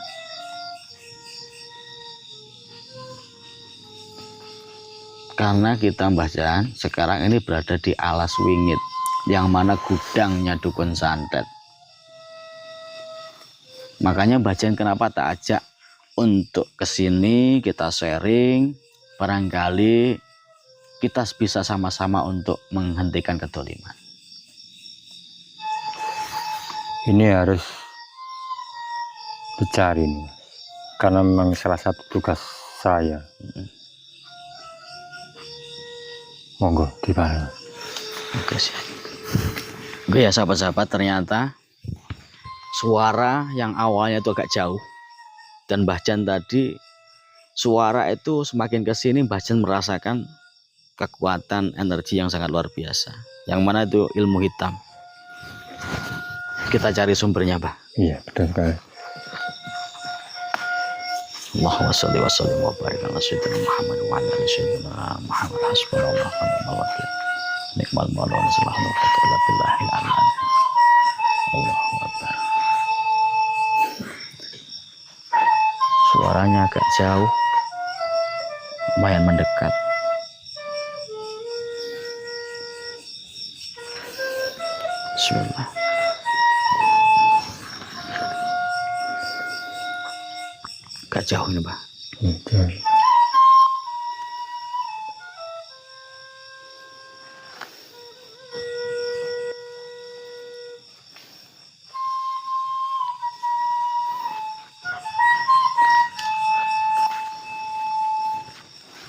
Karena kita Mbah Jan sekarang ini berada di alas wingit, yang mana gudangnya dukun santet. Makanya Mbah Jan kenapa tak ajak untuk kesini kita sharing, barangkali kita bisa sama-sama untuk menghentikan kedoliman. Ini harus dicari nih, karena memang salah satu tugas saya. Monggo di mana? Oke sih. Oke ya sahabat-sahabat, ternyata suara yang awalnya itu agak jauh, dan Mbah Jan tadi suara itu semakin ke sini Mbah Jan merasakan kekuatan energi yang sangat luar biasa, yang mana itu ilmu hitam. Kita cari sumbernya, Mbah. Iya, betul sekali. Allahumma sholli wa sallim wa barik ala sayyidina Muhammad wa ala ali sayyidina Muhammad. Hasbunallahu wa ni'mal wakil. Ni'mal mawla wa ni'mal wakil. Illa billahil aliyyil. Allahu akbar. Suaranya agak jauh, lumayan mendekat. Bismillah. Agak jauh ini, Pak.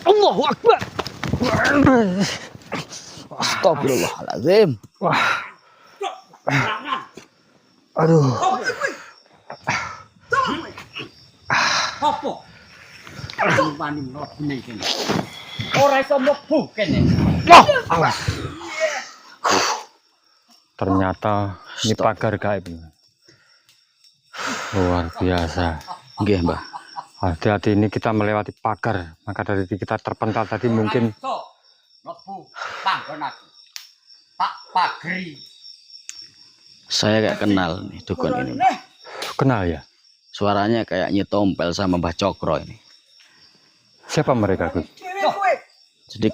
Allahu Akbar. Astagfirullahaladzim. Wah. Aduh. Apa? Wani mlebu ning kene. Ora iso mlebu kene. Awas. Ternyata ini pagar gaib. Luar biasa. Nggih, Mbah. Hati-hati, ini kita melewati pagar, maka dari kita terpental tadi mungkin mlebu panggon aku. Pak Pagri. Saya kayak kenal nih dukun ini. kenal ya. Suaranya kayak nyetompel sama Mbah Cokro ini. Siapa mereka, Gus? Jadi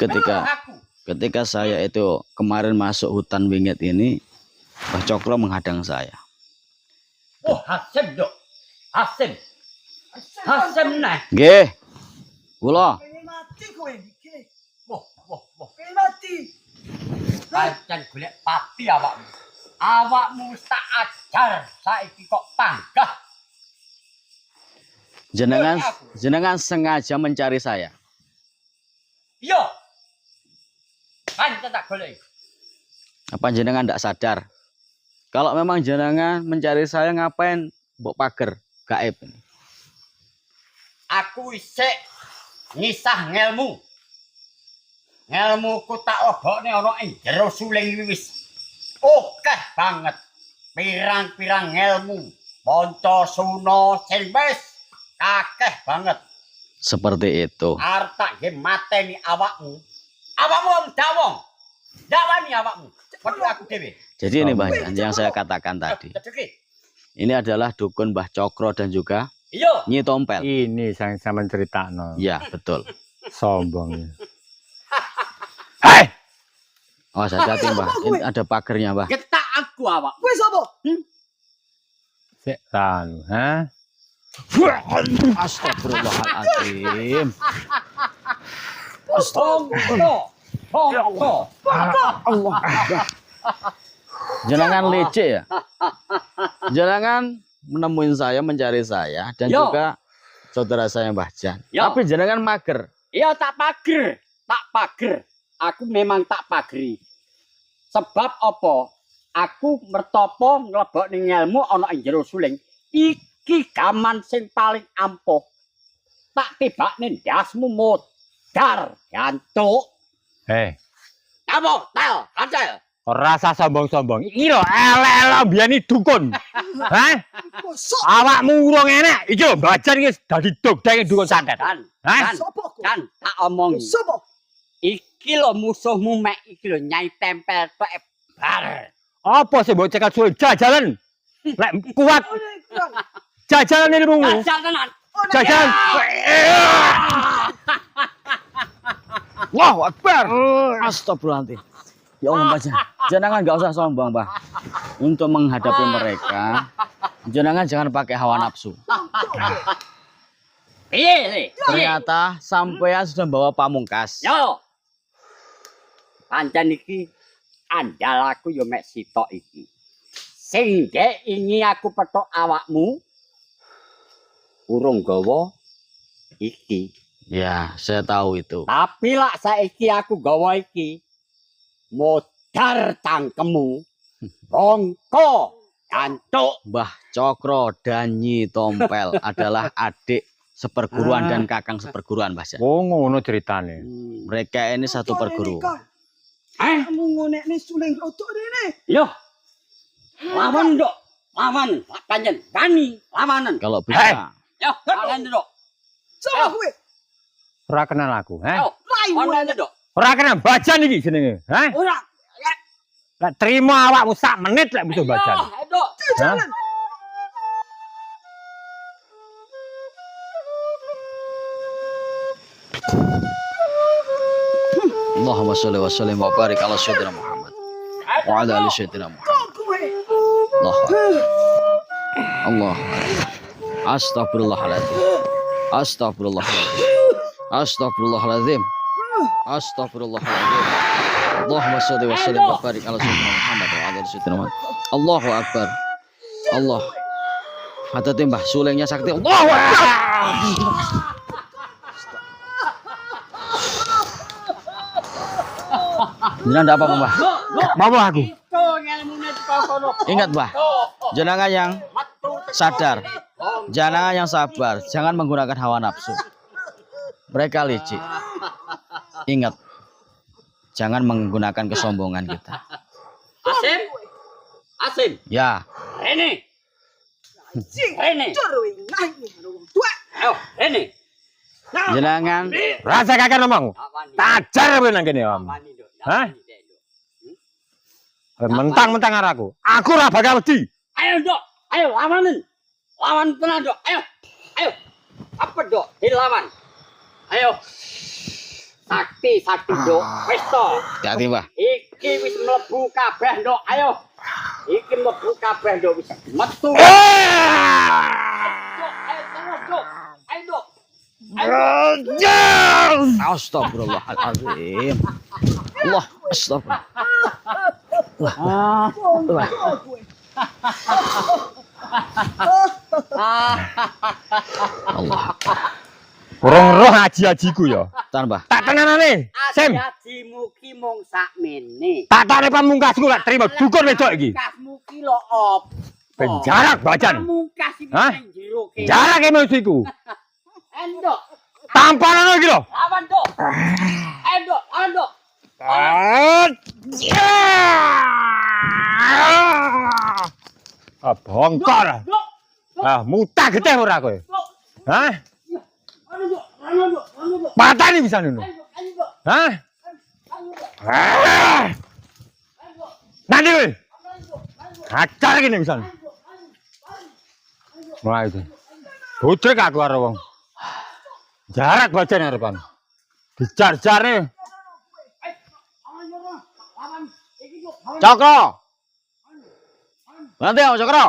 ketika saya itu kemarin masuk hutan wingit ini, Mbah Cokro menghadang saya. Oh, Hasim dok. Hasim. Hasim nah. Nggih. Kula. Wah. Pancen golek pati awakmu. Awakmu tak ajar saiki kok panggah. Jenengan sengaja mencari saya. Iya. Pancen tak golek. Apa jenengan tidak sadar? Kalau memang jenengan mencari saya, ngapain mbok pager gaib ini? Aku isik ngisah ngelmu. Ngelmuku tak lebokne ana ing jero suling wis. Akeh banget. Pirang-pirang ngelmu. Panca suna sing wis akeh banget. Seperti itu. Arep tak nggih mateni awakmu. Awakmu wong dawong. Dawani awakmu. Perlu aku dhewe. Jadi ini Mbah Jan yang saya katakan tadi. Ini adalah dukun Mbah Cokro dan juga Iya. Nyi Tompel. Ini yang saya menceritakan. Ya, betul. Sombong. Hei! Oh, hati-hati, Mbah. Ini ada pagernya, Mbah. Getak aku awak. Kowe sapa? Sik tanu, ha? Astagfirullahaladzim. Allah. Jangan leceh ya. Jangan menemuin saya, mencari saya, dan Yo. juga saudara saya Mbah Jan. Yo. Tapi jangan mager. Iya tak pager. Tak pager. Aku memang tak pageri. Sebab apa? Aku mertopo nglebok ning ilmu ana ing jero suling. Iki gaman sing paling ampuh. Tak tibakne ndasmu modar gantuk. Apa? Tel, kancil. Rasa sombong-sombong. Iki lho elek-elek mbiyen dukun. Hah? Awakmu urung enak. Iki lho Bajan iki dadi dogdeng dukun santet. Hah? Kan tak omongi. Iki lho musuhmu mek iki lho Nyai Tempel tok bar. Apa sih mbok cekel suwe jajalan? Lek kuat jajalan ilmumu. Jajal tenan. Jajalan. Allahu Akbar. Astagfirullahaladzim. Ya Allah, Mbah. Jenengan nggak usah sombong, Mbah. Untuk menghadapi mereka, jenengan jangan pakai hawa nafsu. Piye? Ternyata sampean sudah bawa pamungkas. Yo. Pancen iki andal aku yo mek sitok iki. Sing gek ingi aku petok awakmu urung gawa iki. Ya, saya tahu itu. Tapi lak saiki aku gawa iki modar tangkemu. Bongko gantuk. Mbah Cokro dan Nyi Tompel adalah adik seperguruan dan kakang seperguruan, Mbah. Oh, ngono ceritane. Mereka ini satu perguruan. Kamu ngonekne suling rotok rene. Yo. Lawan nduk. Lawan. Pancen wani lawanan. Kalau bisa, Yo, lawan nduk. Sama kowe. Ora kenal aku, Yo, lawan nduk. Ora kenal Bajan iki jenenge, hah? Ora. Lek trimo awakmu sak menit lek musuh Bajan. Nduk. Jalan. Allahumma sholli wa sallim wa barik ala sayyidina Muhammad wa ala ali sayyidina Muhammad. Kowe. Allahu Akbar. Allahu Akbar. Astagfirullahaladzim. Astagfirullahaladzim. Astagfirullahaladzim. Astagfirullahaladzim. Allahumma sholli wa sallim wa barik ala sayyidina Muhammad wa ala ali sayyidina Muhammad. Allahu Akbar. Allah. Hati-hati Mbah, sulingnya sakti. Allahu Akbar. Jangan ada apa-apa, Mbah. Mau aku. Itu ngelmune teko kono. Ingat, Mbah. Jenengan yang sadar, jenengan yang sabar, jangan menggunakan hawa nafsu. Mereka licik. Ingat, jangan menggunakan kesombongan kita. Asim. Asim. Ya, Rene. Sing. Rene. Jorowe naik wong tua. Ayo, Rene. jenengan Rasa kakek ngomong. Tajar kowe nang kene, Om. Wani nduk. Hah? Mentang-mentang aku. Aku ora bakal wedi. Ayo, Nduk. Ayo lawanin. Lawan tenan, Nduk. Ayo. Ayo. Apa, Nduk? Dilawan. Ayo. Sakti, Nduk. Wis to. hati-hati, Mbah. Iki wis mlebu kabeh, Nduk. Ayo. Iki mlebu kabeh, Nduk. Wis metu. Nduk, ayo terus, Nduk. Ayo, Nduk. Astagfirullahaladzim. Allah, astagfirullah. Allah. Allah. Urung roh aji-ajiku ya. Tan, Mbah. Tak tenanane. Sim. Ajimu ki mung sakmene. Tak tane pamungkasku lek trimo dukun wedok iki. Kasmu ki lho opo? Penjarak Bajan. Pamungkas iki Hah? nang jero kene. Jarak emosiku. Endok. Tampanan iki lho. Lawan, Nduk. Endok, lawan, Nduk. Bongkor. Nduk. Mutah getih ora kowe. Nduk. Hah? Anu, Nduk. Anu, Nduk. Anu, Nduk. Patani bisa ngono. Ayo, Nduk. Hah? Anu, Nduk. Nanti kowe. Anu, Nduk. Hajar iki ning sana. Mulai itu. Bocek aku karo wong. Jarak Bajan arepan. Dijar-jare. Cokro. Nanti Om Cokro.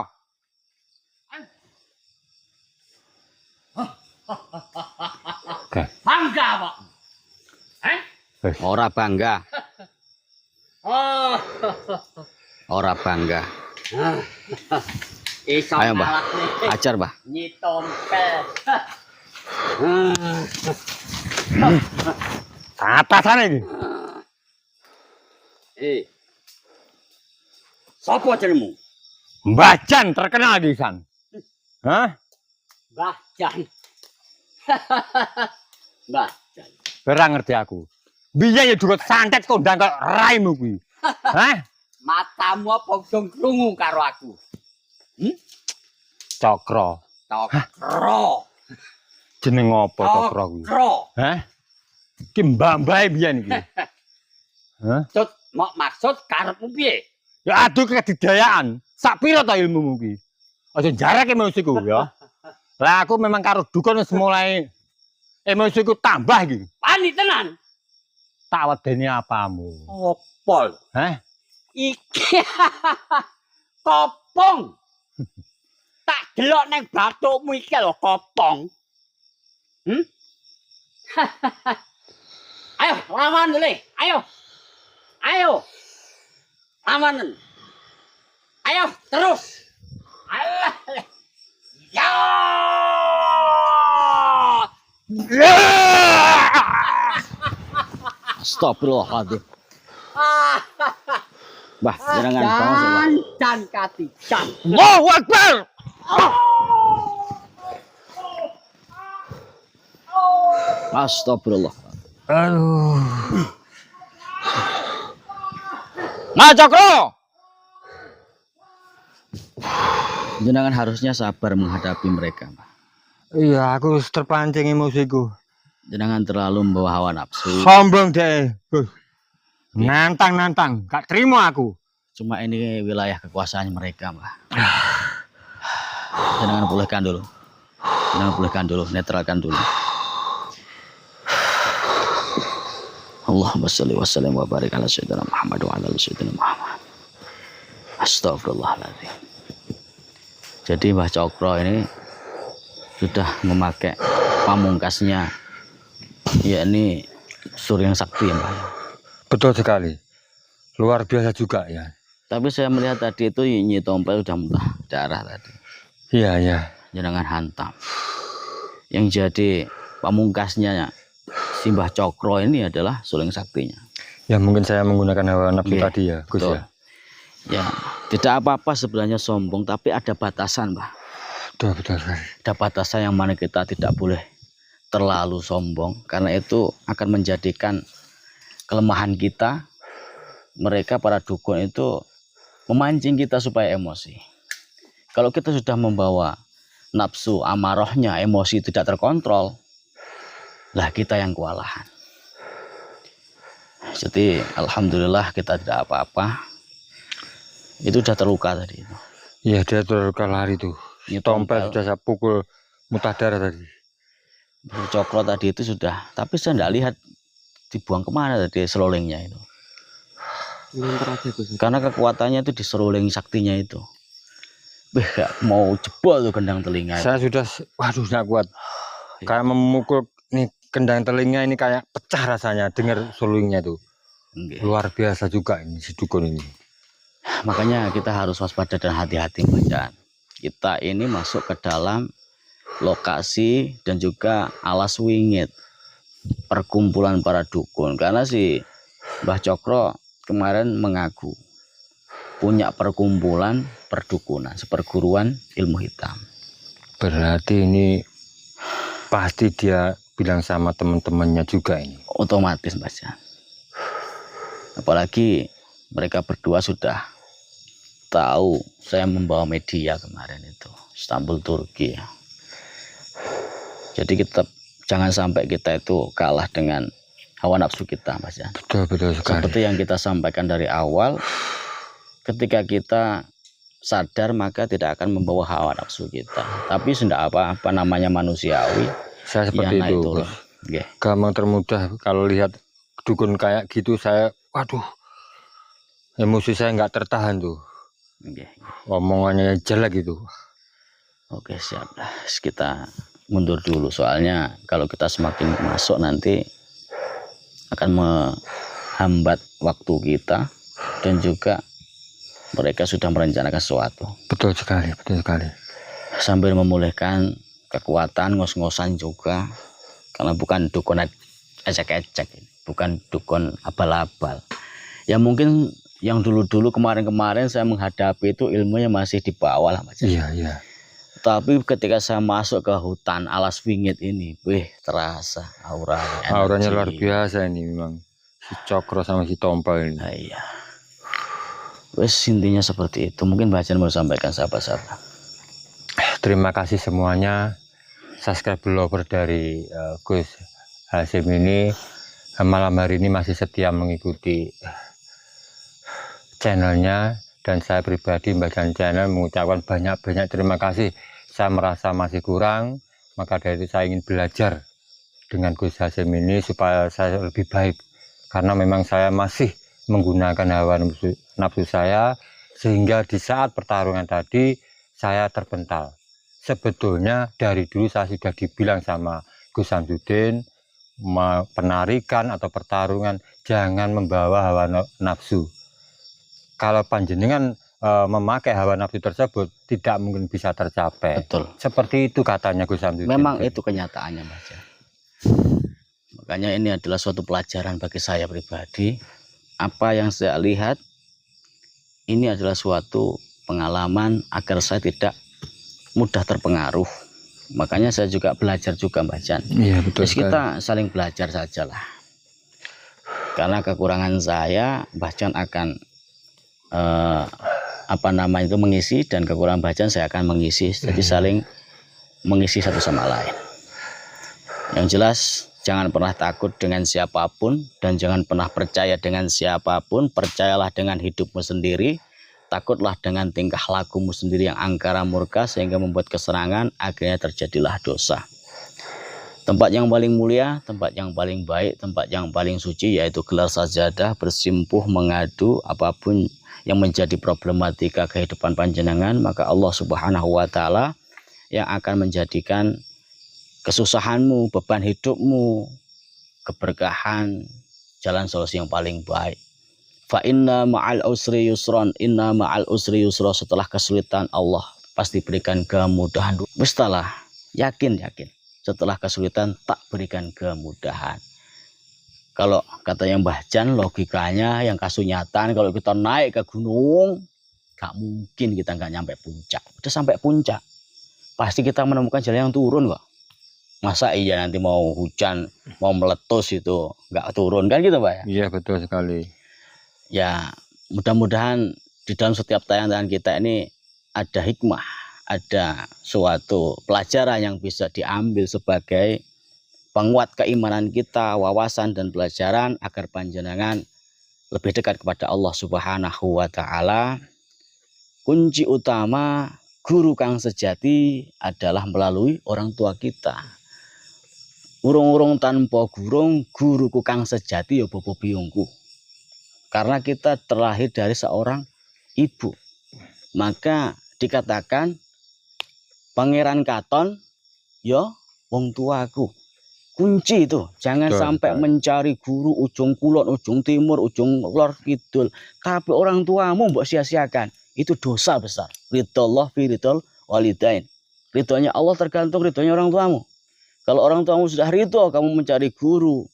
Bangga, Pak. Ora bangga, Oh. ora bangga. Iso Ayo, Mbah. ngalak nih. Ajar, Mbah. Nyi Tompel. Atasane iki. Sapa jenengmu? Mbah Jan terkenal di sana. Hah? Mbah Jan. Mbah Jan. Ora ngerti aku. Biyen ya durut santet kondang kok raimu kuwi. Hah? Matamu apa dong krungu karo aku? Cokro. Cokro. Jeneng apa Cokro kuwi? Cokro. Hah? Ki mbah-mbahe biyen iki. Hah? Maksud, maksud karepmu piye? Ya aduh kedidayaan. Sak pira ta ilmumu ki? Aja jarake emosiku ya. Lah aku memang karo dukun wis mulai emosiku tambah iki. Wani tenan. Tak wedeni apamu. Opol. Hah? Iki kopong. Tak delok nang bathukmu iki lho kopong. Ayo, lawan dulu. Ayo. Ayo. Lawanan. Ayo, terus. Alah. Ya. Astagfirullahaladzim. Mbah, jenengan bangsa. Dan katijan. Allahu Akbar. Astagfirullah. Aduh. Mas Cokro. Jenengan harusnya sabar menghadapi mereka, Mbah. Iya, aku terpancing emosiku. Jenengan terlalu membawa hawa nafsu. Sombong deh. Nantang, gak terima aku. Cuma ini wilayah kekuasaan mereka, Mbah. Jenengan pulihkan dulu. Jenengan pulihkan dulu, netralkan dulu. Allahumma sholli wa sallim wa barik ala sayyidina Muhammad wa ala ali sayyidina Muhammad. Astagfirullahaladzim. Jadi Mbah Cokro ini sudah memakai pamungkasnya, yakni Suryang Sakti, Mbah. Betul sekali. Luar biasa juga ya. Tapi saya melihat tadi itu Nyi Tompel sudah muntah darah tadi. Iya, iya. Jenengan hantam. Yang jadi pamungkasnya si Mbah Cokro ini adalah Suryang Saktinya. Ya mungkin saya menggunakan hawa nafsu Nggih, tadi ya, Gus betul. ya. Ya, tidak apa-apa sebenarnya sombong, tapi ada batasan, Mbah. Betul sekali. Ada batasan yang mana kita tidak boleh terlalu sombong, karena itu akan menjadikan kelemahan kita. Mereka para dukun itu memancing kita supaya emosi. Kalau kita sudah membawa nafsu amarahnya, emosi tidak terkontrol, lah kita yang kewalahan. Jadi alhamdulillah kita tidak apa-apa. Itu sudah terluka tadi. Iya, dia terluka lari tuh. Nyi Tompel sudah saya pukul muntah darah tadi. Cokro tadi itu sudah, tapi saya tidak lihat dibuang kemana tadi serolingnya itu. Karena kekuatannya itu di seruling saktinya itu. Gak mau jebol tuh kendang telinga. Saya sudah, waduh nggak kuat. Kayak memukul nih kendang telinga ini kayak pecah rasanya dengar serulingnya tuh. Nggih. Luar biasa juga ini si dukun ini. Makanya kita harus waspada dan hati-hati, Mbah Jan. Kita ini masuk ke dalam lokasi dan juga alas wingit perkumpulan para dukun, karena si Mbah Cokro kemarin mengaku punya perkumpulan perdukunan, seperguruan ilmu hitam. Berarti ini pasti dia bilang sama teman-temannya juga ini. Otomatis, Mbah Jan. Apalagi mereka berdua sudah tahu saya membawa media kemarin itu Istanbul, Turki. Jadi kita jangan sampai kita itu kalah dengan hawa nafsu kita, Mas Jan. Betul sekali. Seperti yang kita sampaikan dari awal, ketika kita sadar maka tidak akan membawa hawa nafsu kita. Tapi sudah apa namanya manusiawi. Saya seperti ya, itu. Okay. Gampang termudah kalau lihat dukun kayak gitu, saya waduh, emosi saya nggak tertahan tuh. Okay. Omongannya jelek gitu. Oke, siap lah. Kita mundur dulu, soalnya kalau kita semakin masuk nanti akan menghambat waktu kita, dan juga mereka sudah merencanakan sesuatu. Betul sekali. Sambil memulihkan kekuatan, ngos-ngosan juga, karena bukan dukun ecek-ecek, bukan dukun abal-abal. Ya mungkin yang dulu-dulu kemarin-kemarin saya menghadapi itu ilmunya masih di bawah lah Mas. Iya, iya. Tapi ketika saya masuk ke hutan alas wingit ini, terasa auranya. Auranya energi. luar biasa ini memang. Si Cokro sama si Tompel ini. Nah, iya. Wes intinya seperti itu. Mungkin bacaan mau sampaikan sahabat-sahabat. Terima kasih semuanya. Subscribe lover dari Gus Hasyim ini malam hari ini masih setia mengikuti channelnya, dan saya pribadi bagian channel mengucapkan banyak-banyak terima kasih. Saya merasa masih kurang, maka dari itu saya ingin belajar dengan Gus Hasyim ini supaya saya lebih baik, karena memang saya masih menggunakan hawa nafsu saya, sehingga di saat pertarungan tadi saya terpental. Sebetulnya dari dulu saya sudah dibilang sama Gus Samsudin, penarikan atau pertarungan jangan membawa hawa nafsu. Kalau panjenengan memakai hawa nafsu tersebut tidak mungkin bisa tercapai. Betul. Seperti itu katanya Gus Samsudin. Memang itu kenyataannya Mas. Makanya ini adalah suatu pelajaran bagi saya pribadi. Apa yang saya lihat ini adalah suatu pengalaman agar saya tidak mudah terpengaruh. Makanya saya juga belajar juga Mbak Jan. Iya, betul. Terus kita saling belajar sajalah. Karena kekurangan saya, Mbak Jan akan mengisi, dan kekurangan Mbak Jan saya akan mengisi. Jadi saling mengisi satu sama lain. Yang jelas jangan pernah takut dengan siapapun, dan jangan pernah percaya dengan siapapun. Percayalah dengan hidupmu sendiri. Takutlah dengan tingkah lakumu sendiri yang angkara murka sehingga membuat keserangan, akhirnya terjadilah dosa. Tempat yang paling mulia, tempat yang paling baik, tempat yang paling suci yaitu gelar sajadah, bersimpuh, mengadu apapun yang menjadi problematika kehidupan panjenengan, maka Allah Subhanahu wa taala yang akan menjadikan kesusahanmu, beban hidupmu, keberkahan, jalan solusi yang paling baik. Fa inna ma'al usri yusron, inna ma'al usri yusro. Setelah kesulitan Allah pasti berikan kemudahan. Mestalah, yakin. Setelah kesulitan tak berikan kemudahan. Kalau katanya Mbah Jan, logikanya yang kasunyatan, kalau kita naik ke gunung, gak mungkin kita nggak nyampe puncak. Udah sampai puncak, pasti kita menemukan jalan yang turun kok. Masa iya nanti mau hujan, mau meletus itu nggak turun kan gitu Pak ya? Iya, betul sekali. Ya, mudah-mudahan di dalam setiap tayangan kita ini ada hikmah, ada suatu pelajaran yang bisa diambil sebagai penguat keimanan kita, wawasan dan pelajaran agar panjenengan lebih dekat kepada Allah Subhanahu wa taala. Kunci utama guru kang sejati adalah melalui orang tua kita. Urung-urung tanpa guruku kang sejati ya bobo biyungku. Karena kita terlahir dari seorang ibu, maka dikatakan Pangeran Katon, ya wong tuaku. Kunci itu, jangan sampai mencari guru ujung kulon, ujung timur, ujung lor kidul, tapi orang tuamu mbok sia-siakan. Itu dosa besar. Ridhollah fi ridhol walidain. Ridhonya Allah tergantung ridhonya orang tuamu. Kalau orang tuamu sudah ridho, kamu mencari guru,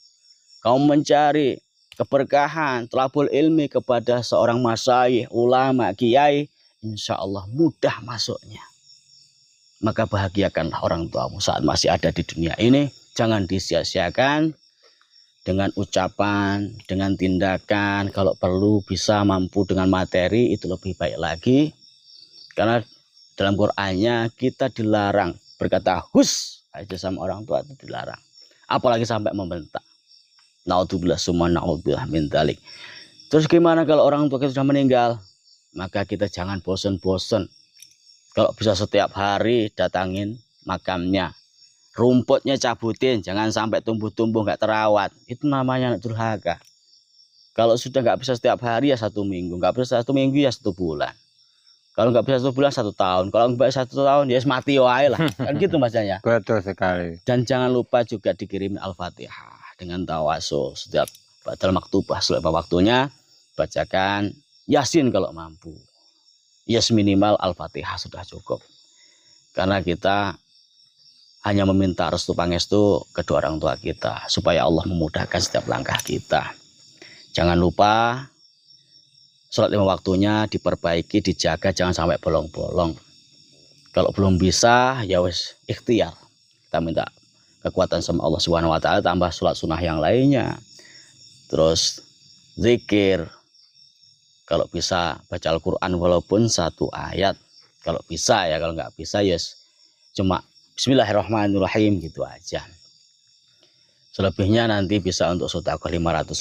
kamu mencari keberkahan, thalabul ilmi kepada seorang masyayikh, ulama, kiai, insya Allah mudah masuknya. Maka bahagiakanlah orang tuamu saat masih ada di dunia ini. Jangan disia-siakan dengan ucapan, dengan tindakan. Kalau perlu bisa mampu dengan materi, itu lebih baik lagi. Karena dalam Qur'annya kita dilarang berkata hus aja sama orang tua, itu dilarang. Apalagi sampai membentak. Naudzubillah summa naudzubillah min dzalik. Terus gimana kalau orang tua kita sudah meninggal? Maka kita jangan bosan-bosan. Kalau bisa setiap hari datangin makamnya. Rumputnya cabutin, jangan sampai tumbuh-tumbuh nggak terawat. Itu namanya durhaka. Kalau sudah nggak bisa setiap hari ya 1 minggu, nggak bisa 1 minggu ya 1 bulan. Kalau nggak bisa 1 bulan 1 tahun. Kalau nggak bisa 1 tahun ya mati wae lah. Kan gitu masanya. Betul sekali. Dan jangan lupa juga dikirimin Al-Fatihah dengan tawasul setiap dalam maktubah selama waktunya, bacakan Yasin kalau mampu. Yes, minimal Al-Fatihah sudah cukup. Karena kita hanya meminta restu pangestu kedua orang tua kita supaya Allah memudahkan setiap langkah kita. Jangan lupa sholat 5 waktunya diperbaiki, dijaga, jangan sampai bolong-bolong. Kalau belum bisa, ya wes ikhtiar. Kita minta kekuatan sama Allah Subhanahu wa taala, tambah sholat sunnah yang lainnya. Terus zikir. Kalau bisa baca Al-Qur'an walaupun 1 ayat. Kalau bisa ya, kalau nggak bisa yes cuma Bismillahirrahmanirrahim gitu aja. Selebihnya nanti bisa untuk sedekah Rp500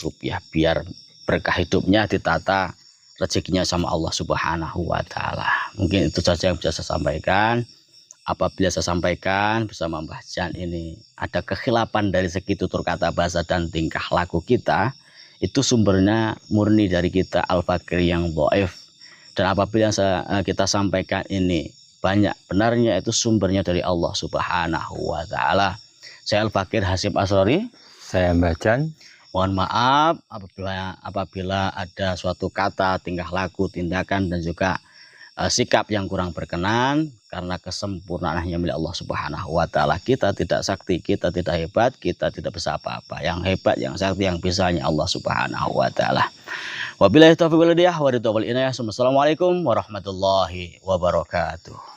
biar berkah hidupnya ditata rezekinya sama Allah Subhanahu wa taala. Mungkin itu saja yang bisa saya sampaikan. Apabila saya sampaikan bersama Mbah Jan ini ada kekhilafan dari segi tutur kata, bahasa dan tingkah laku kita, itu sumbernya murni dari kita Al-Fakir yang dhaif. Dan apabila kita sampaikan ini banyak benarnya, itu sumbernya dari Allah Subhanahu wa taala. Saya Al-Fakir Hasyim Asrori, Saya Mbah Jan. mohon maaf apabila ada suatu kata, tingkah laku, tindakan dan juga sikap yang kurang berkenan, karena kesempurnaan hanya milik Allah Subhanahu wa taala. Kita tidak sakti, kita tidak hebat, kita tidak bisa apa-apa. Yang hebat, yang sakti, yang bisa hanya Allah Subhanahu wa taala. Wabillahi taufiq wal hidayah wa ridha wal inayah. Assalamualaikum warahmatullahi wabarakatuh.